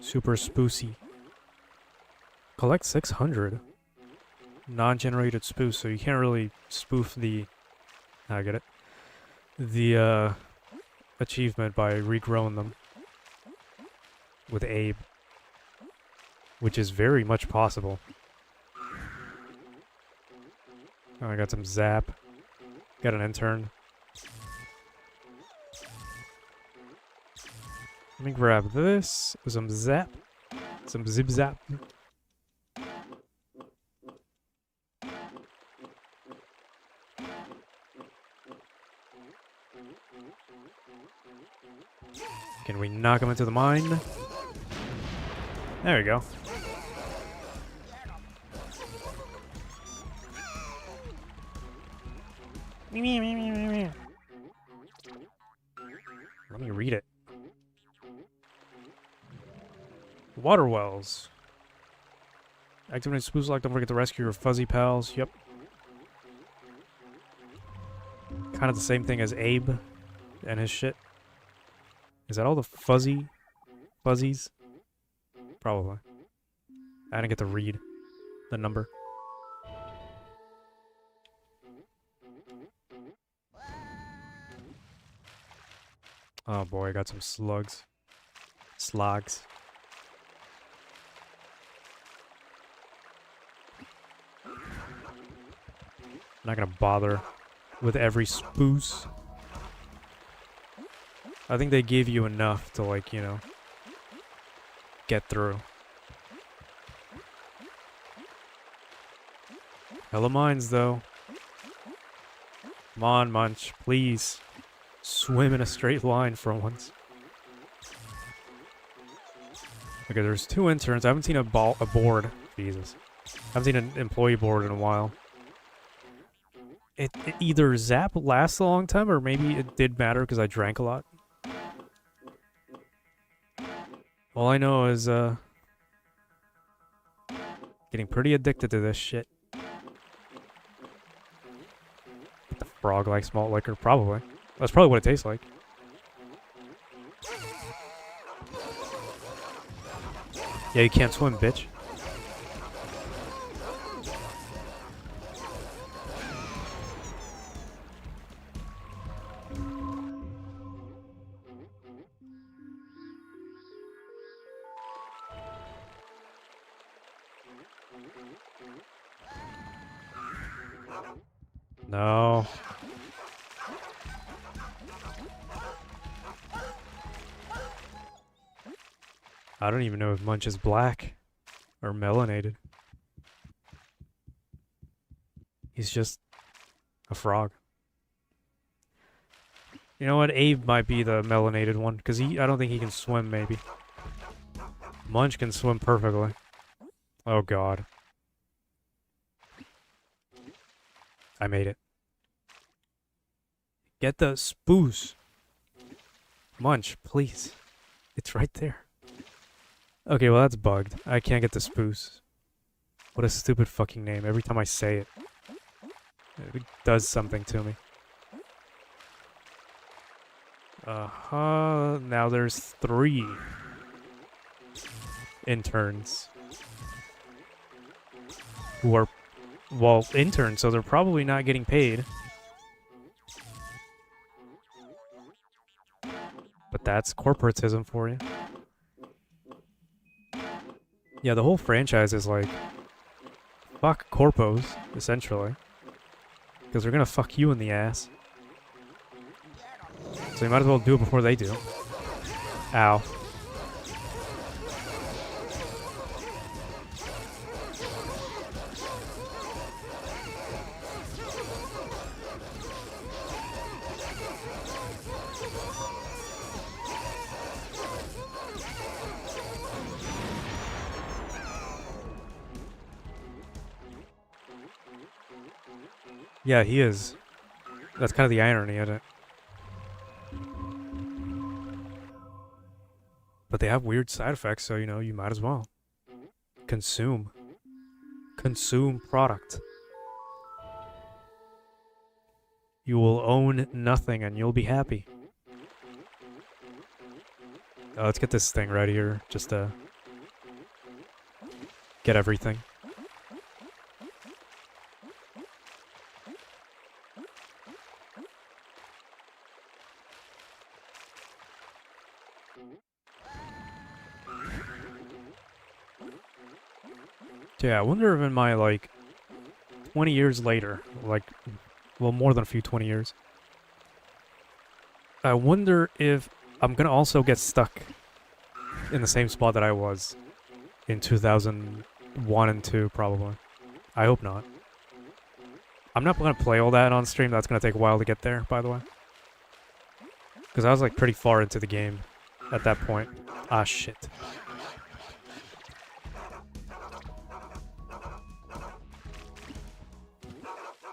Super spoosy. Collect 600. Non-generated spoof, so you can't really spoof the... I get it. The, achievement by regrowing them. With Abe. Which is very much possible. Oh, I got some zap. Got an intern. Let me grab this. Some zap. Some zip zap. Can we knock him into the mine? There we go. Let me read it. Water wells. Activate spruce lock. Don't forget to rescue your fuzzy pals. Yep. Kind of the same thing as Abe and his shit. Is that all the fuzzies? Probably. I didn't get to read the number. Oh boy, I got some slugs. Slogs. I'm not gonna bother with every spruce. I think they gave you enough to, like, you know, get through. Hella mines, though. Come on, Munch, please. Swim in a straight line for once. Okay, there's 2 interns. I haven't seen a board. Jesus. I haven't seen an employee board in a while. It either zap lasts a long time, or maybe it did matter because I drank a lot. All I know is, getting pretty addicted to this shit. The frog likes malt liquor, probably. That's probably what it tastes like. Yeah, you can't swim, bitch. No. I don't even know if Munch is black or melanated. He's just a frog. You know what? Abe might be the melanated one, because I don't think he can swim, maybe. Munch can swim perfectly. Oh god. I made it. Get the spoos. Munch, please. It's right there. Okay, well that's bugged. I can't get the spoos. What a stupid fucking name. Every time I say it, it does something to me. Now there's 3 interns who are, well, interns, so they're probably not getting paid. But that's corporatism for you. Yeah, the whole franchise is like, fuck corpos, essentially. Because they're gonna fuck you in the ass. So you might as well do it before they do. Ow. Yeah, he is. That's kind of the irony of it. But they have weird side effects, so, you know, you might as well. Consume. Consume product. You will own nothing and you'll be happy. Let's get this thing right here, just to get everything. Yeah, I wonder if in my, like, 20 years later, like, well, more than a few 20 years, I wonder if I'm gonna also get stuck in the same spot that I was in 2001 and 2, probably. I hope not. I'm not gonna play all that on stream. That's gonna take a while to get there, by the way. Because I was, like, pretty far into the game at that point. Ah, shit.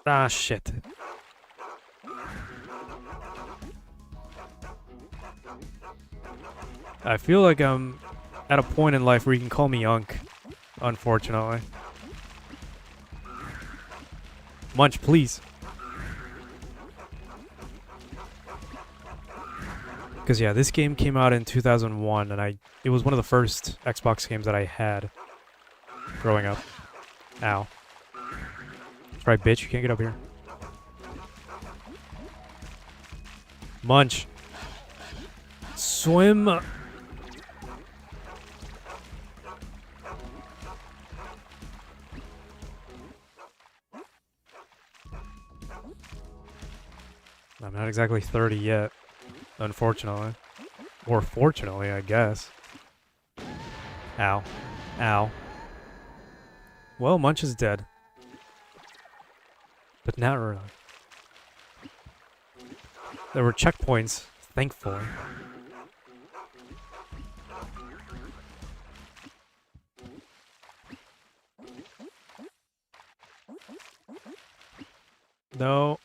Ah, shit. I feel like I'm at a point in life where you can call me Unk, unfortunately. Munch, please. Because, yeah, this game came out in 2001, and it was one of the first Xbox games that I had growing up. Ow. That's right, bitch. You can't get up here. Munch. Swim. I'm not exactly 30 yet, unfortunately. Or fortunately, I guess. Ow. Ow. Well, Munch is dead. But not really. There were checkpoints, thankfully. No.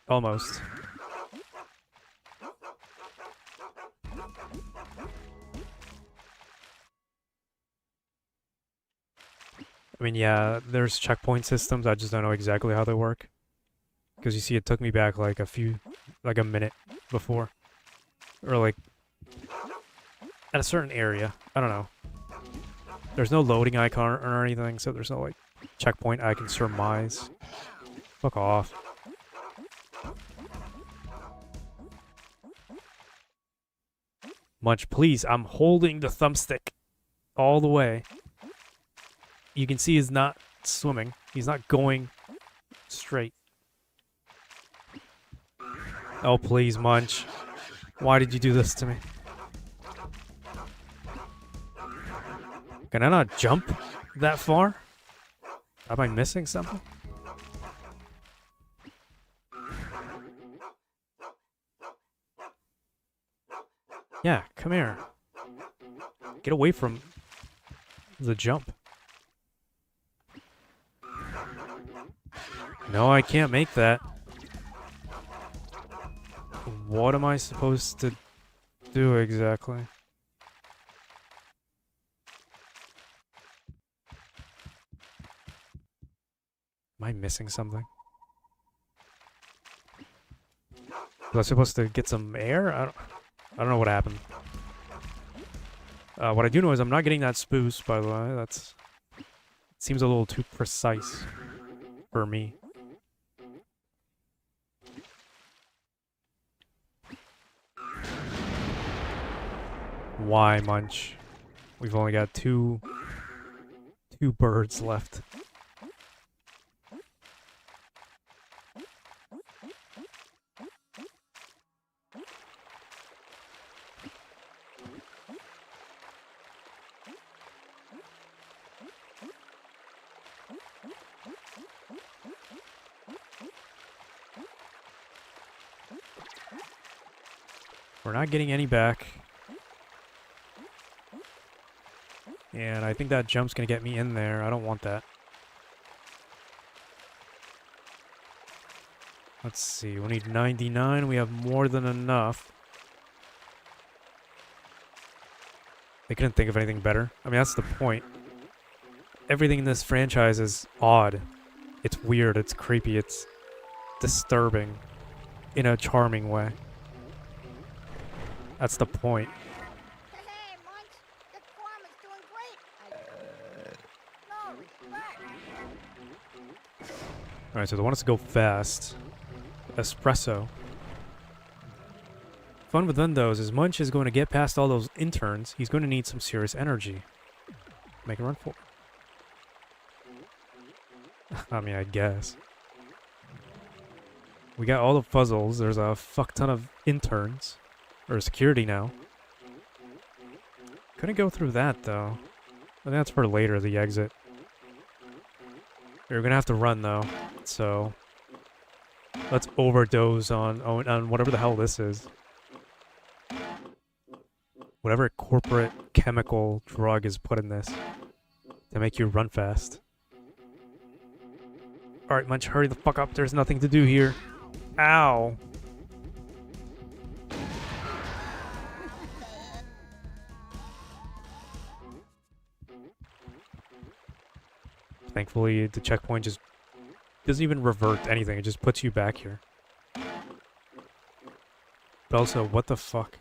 Almost. I mean, yeah, there's checkpoint systems. I just don't know exactly how they work. Because you see, it took me back like a minute before. Or like, at a certain area. I don't know. There's no loading icon or anything, so there's no like checkpoint I can surmise. Fuck off. Munch, please. I'm holding the thumbstick all the way. You can see he's not swimming. He's not going straight. Oh, please, Munch. Why did you do this to me? Can I not jump that far? Am I missing something? Yeah, come here. Get away from the jump. No, I can't make that. What am I supposed to do exactly? Am I missing something? Was I supposed to get some air? I don't know what happened. What I do know is I'm not getting that spoost, by the way. That's... seems a little too precise for me. Why, Munch? We've only got two birds left. We're not getting any back. And I think that jump's gonna get me in there. I don't want that. Let's see. We need 99. We have more than enough. They couldn't think of anything better. I mean, that's the point. Everything in this franchise is odd. It's weird. It's creepy. It's disturbing in a charming way. That's the point. Hey, Munch, the farm is doing great. No respect. Alright, so they want us to go fast. Espresso. Fun with Windows is Munch is going to get past all those interns. He's going to need some serious energy. Make a run for it. I mean, I guess. We got all the puzzles. There's a fuck ton of interns. Or security now. Couldn't go through that, though. I think that's for later, the exit. We're gonna have to run, though. So... let's overdose on whatever the hell this is. Whatever corporate chemical drug is put in this to make you run fast. Alright, Munch, hurry the fuck up. There's nothing to do here. Ow. Thankfully, the checkpoint just doesn't even revert anything. It just puts you back here. But also, what the fuck?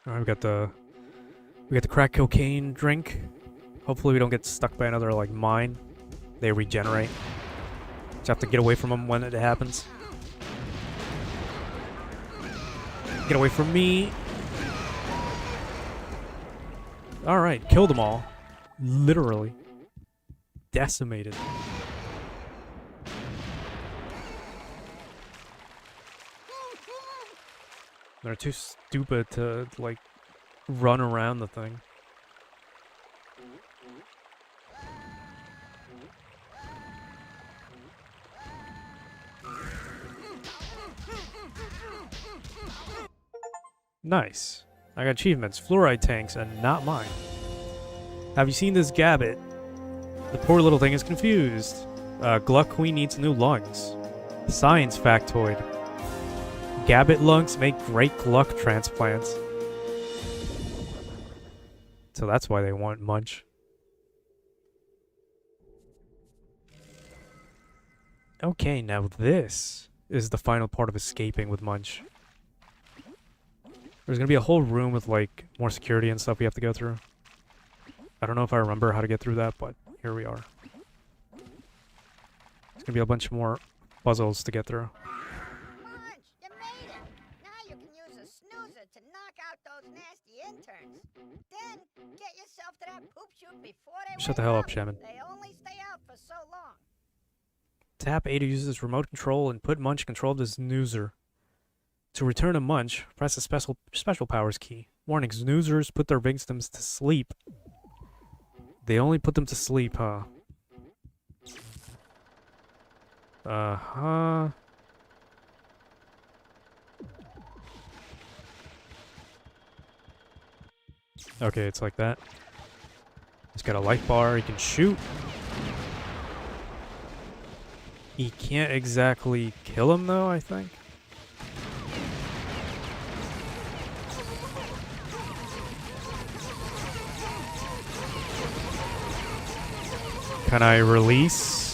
Alright, we got the crack cocaine drink. Hopefully we don't get stuck by another, like, mine. They regenerate. Just have to get away from them when it happens. Get away from me. Alright, killed them all. Literally. Decimated. They're too stupid to, like, run around the thing. Nice. I got achievements. Fluoride tanks, and not mine. Have you seen this Gabbit? The poor little thing is confused. Gluck Queen needs new lungs. Science factoid. Gabbit lungs make great Gluck transplants. So that's why they want Munch. Okay, now this is the final part of escaping with Munch. There's gonna be a whole room with, like, more security and stuff we have to go through. I don't know if I remember how to get through that, but here we are. There's gonna be a bunch more puzzles to get through. Munch, you made it. Now you can use a snoozer to knock out those nasty interns. Then get yourself to that poop chute before they Shut the wake hell up, Shaman. They only stay out for so long. Tap A to use this remote control and put Munch in control of the snoozer. To return to Munch, press the special powers key. Warning, snoozers put their victims to sleep. They only put them to sleep, huh? Uh-huh. Okay, it's like that. He's got a life bar, he can shoot. He can't exactly kill him though, I think. Can I release?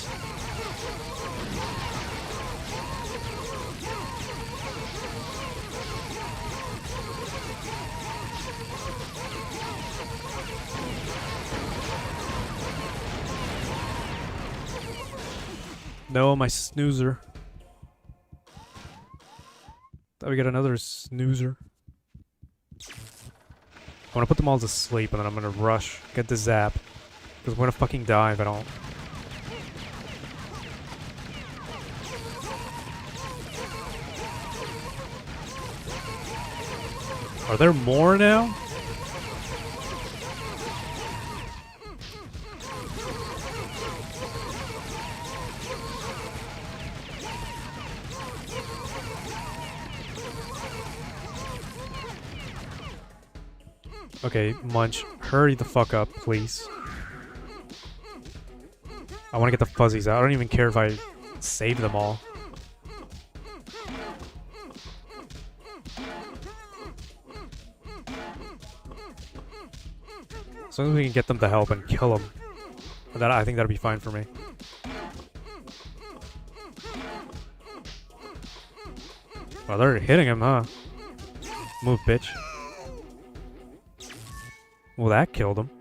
No, my snoozer. Thought we got another snoozer. I want to put them all to sleep and then I'm gonna rush, get the zap. Because we're gonna fucking die if I don't. Are there more now? Okay, Munch, hurry the fuck up, please. I want to get the fuzzies out. I don't even care if I save them all. As long as we can get them to help and kill them, that I think that'll be fine for me. Well, they're hitting him, huh? Move, bitch. Well, that killed him.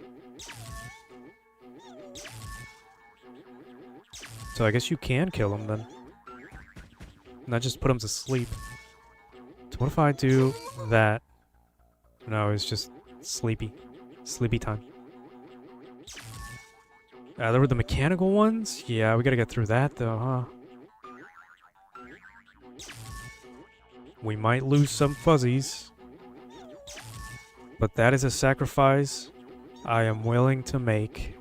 So I guess you can kill him then. Not just put him to sleep. So what if I do that? No, it's just sleepy. Sleepy time. There were the mechanical ones? Yeah, we gotta get through that though, huh? We might lose some fuzzies. But that is a sacrifice I am willing to make.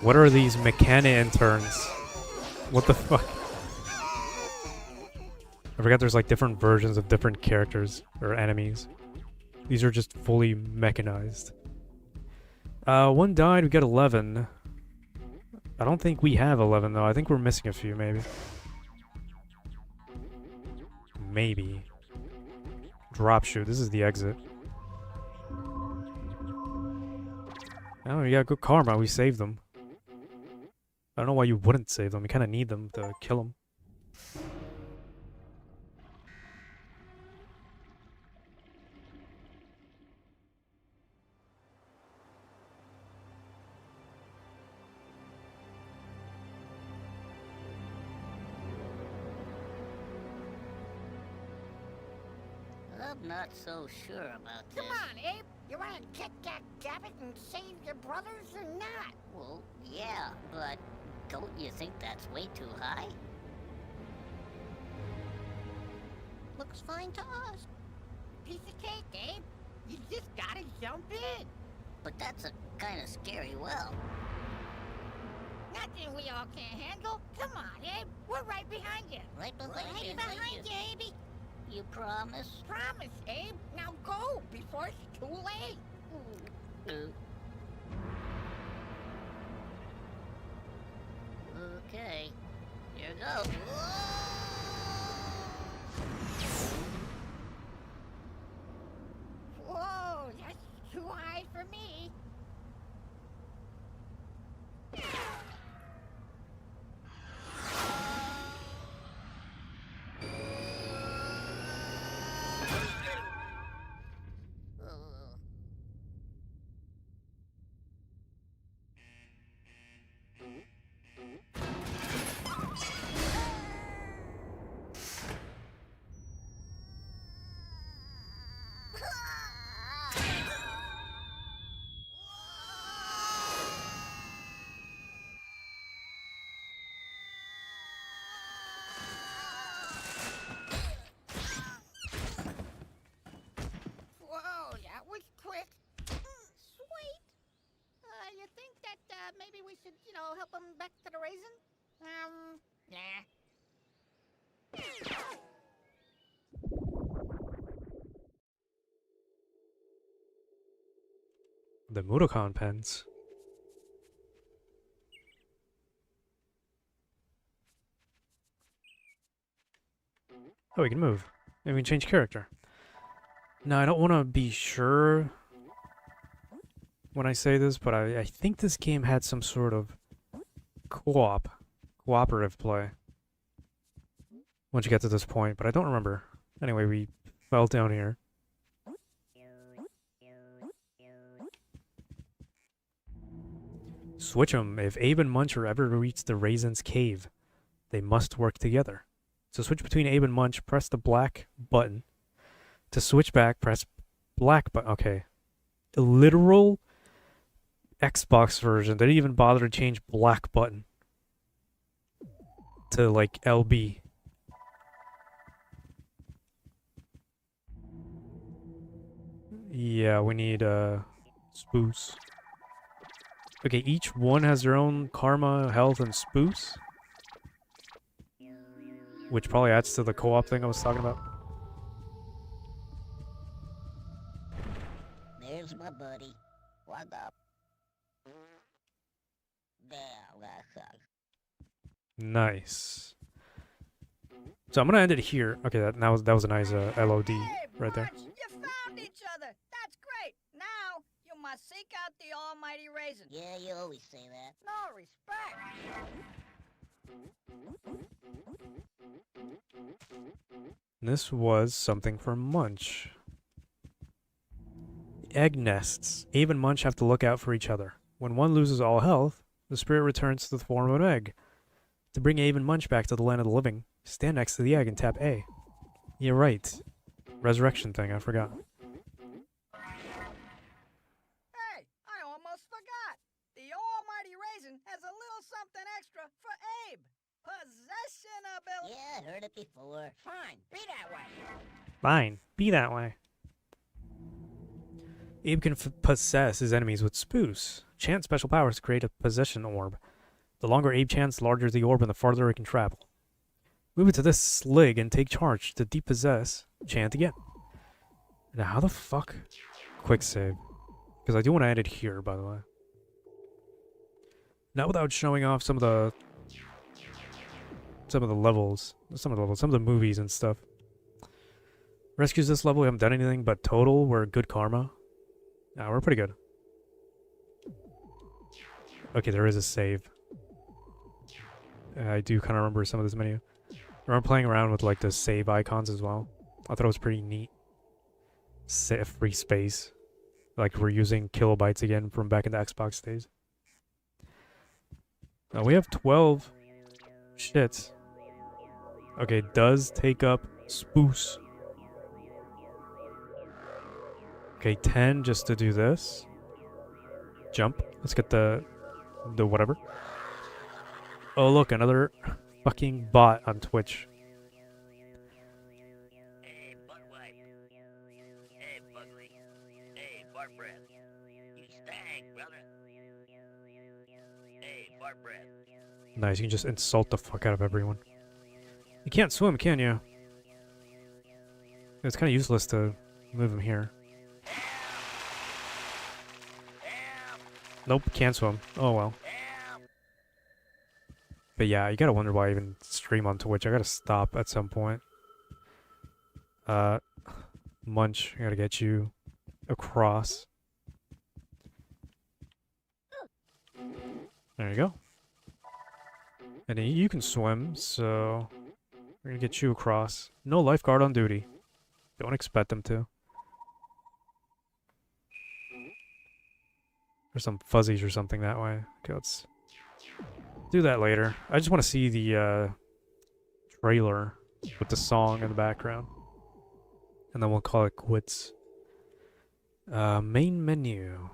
What are these mechanic interns? What the fuck? I forgot there's like different versions of different characters or enemies. These are just fully mechanized. One died, we got 11. I don't think we have 11 though. I think we're missing a few maybe. Maybe. Drop shoot, this is the exit. Oh, we got good karma, we saved them. I don't know why you wouldn't save them. You kind of need them to kill them. I'm not so sure about this. Come on, Abe. You want to kick that Gabbit and save your brothers or not? Well, yeah, but don't you think that's way too high? Looks fine to us. Piece of cake, Abe. You just gotta jump in. But that's a kind of scary well. Nothing we all can't handle. Come on, Abe. We're right behind you. Right behind Right you. behind you, Abe. You promise? Promise, Abe. Now go before it's too late. Okay. Here goes. Whoa, that's too high for me. The Mudokan pens. Oh, we can move. And we can change character. Now, I don't want to be sure when I say this, but I think this game had some sort of cooperative play once you get to this point, but I don't remember. Anyway, we fell down here. Switch them. If Abe and Munch are ever to reach the Raisin's cave, they must work together. So switch between Abe and Munch, press the black button. To switch back, press black button. Okay. The literal Xbox version, they didn't even bother to change black button to like LB. Yeah, we need spoos. Okay, each one has their own karma, health, and spoos. Which probably adds to the co-op thing I was talking about. There's my buddy. What up? Damn, that sucks. Nice. So I'm gonna end it here. Okay, that was a nice LOD Hey, right there. Munch, you found each other. That's great. Now you must seek out the almighty raisin. Yeah, you always say that. No respect. This was something for Munch. Egg nests. Abe and Munch have to look out for each other. When one loses all health, the spirit returns to the form of an egg. To bring Abe and Munch back to the land of the living, stand next to the egg and tap A. Yeah, right. Resurrection thing, I forgot. Hey, I almost forgot. The almighty raisin has a little something extra for Abe. Possession ability. Yeah, I heard it before. Fine, be that way. Fine, be that way. Abe can possess his enemies with spoos. Chant special powers to create a possession orb. The longer Abe chants, the larger the orb and the farther it can travel. Move it to this slig and take charge. To depossess, chant again. Now how the fuck? Quick save. Because I do want to end it here, by the way. Not without showing off some of the levels. Some of the movies and stuff. Rescues this level, we haven't done anything, but total, we're good karma. Nah, we're pretty good. Okay, there is a save. I do kind of remember some of this menu. I remember playing around with like the save icons as well. I thought it was pretty neat. Free space. Like we're using kilobytes again from back in the Xbox days. Now we have 12 shits. Okay, does take up spoos. Okay, 10 just to do this. Jump. Let's get the whatever. Oh, look, another fucking bot on Twitch. Hey, butt wipe. Hey, bugly. Hey, fart breath. You stank, brother. Hey, fart breath. Nice, you can just insult the fuck out of everyone. You can't swim, can you? It's kind of useless to move him here. Nope, can't swim. Oh well. But yeah, you gotta wonder why I even stream on Twitch. I gotta stop at some point. Munch, I gotta get you across. There you go. And you can swim, so we're gonna get you across. No lifeguard on duty. Don't expect them to. There's some fuzzies or something that way. Okay, let's do that later. I just want to see the trailer with the song in the background. And then we'll call it quits. Main menu.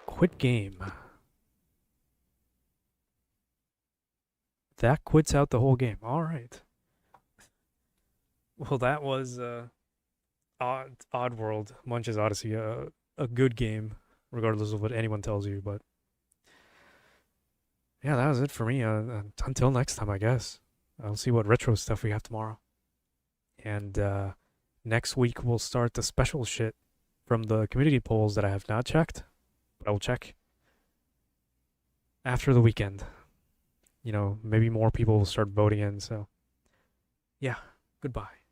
Quit game. That quits out the whole game. Alright. Well, that was Oddworld, Munch's Oddysee. A good game, regardless of what anyone tells you, but yeah, that was it for me. Until next time, I guess. I'll see what retro stuff we have tomorrow. And next week, we'll start the special shit from the community polls that I have not checked, but I will check after the weekend. You know, maybe more people will start voting in, so yeah, goodbye.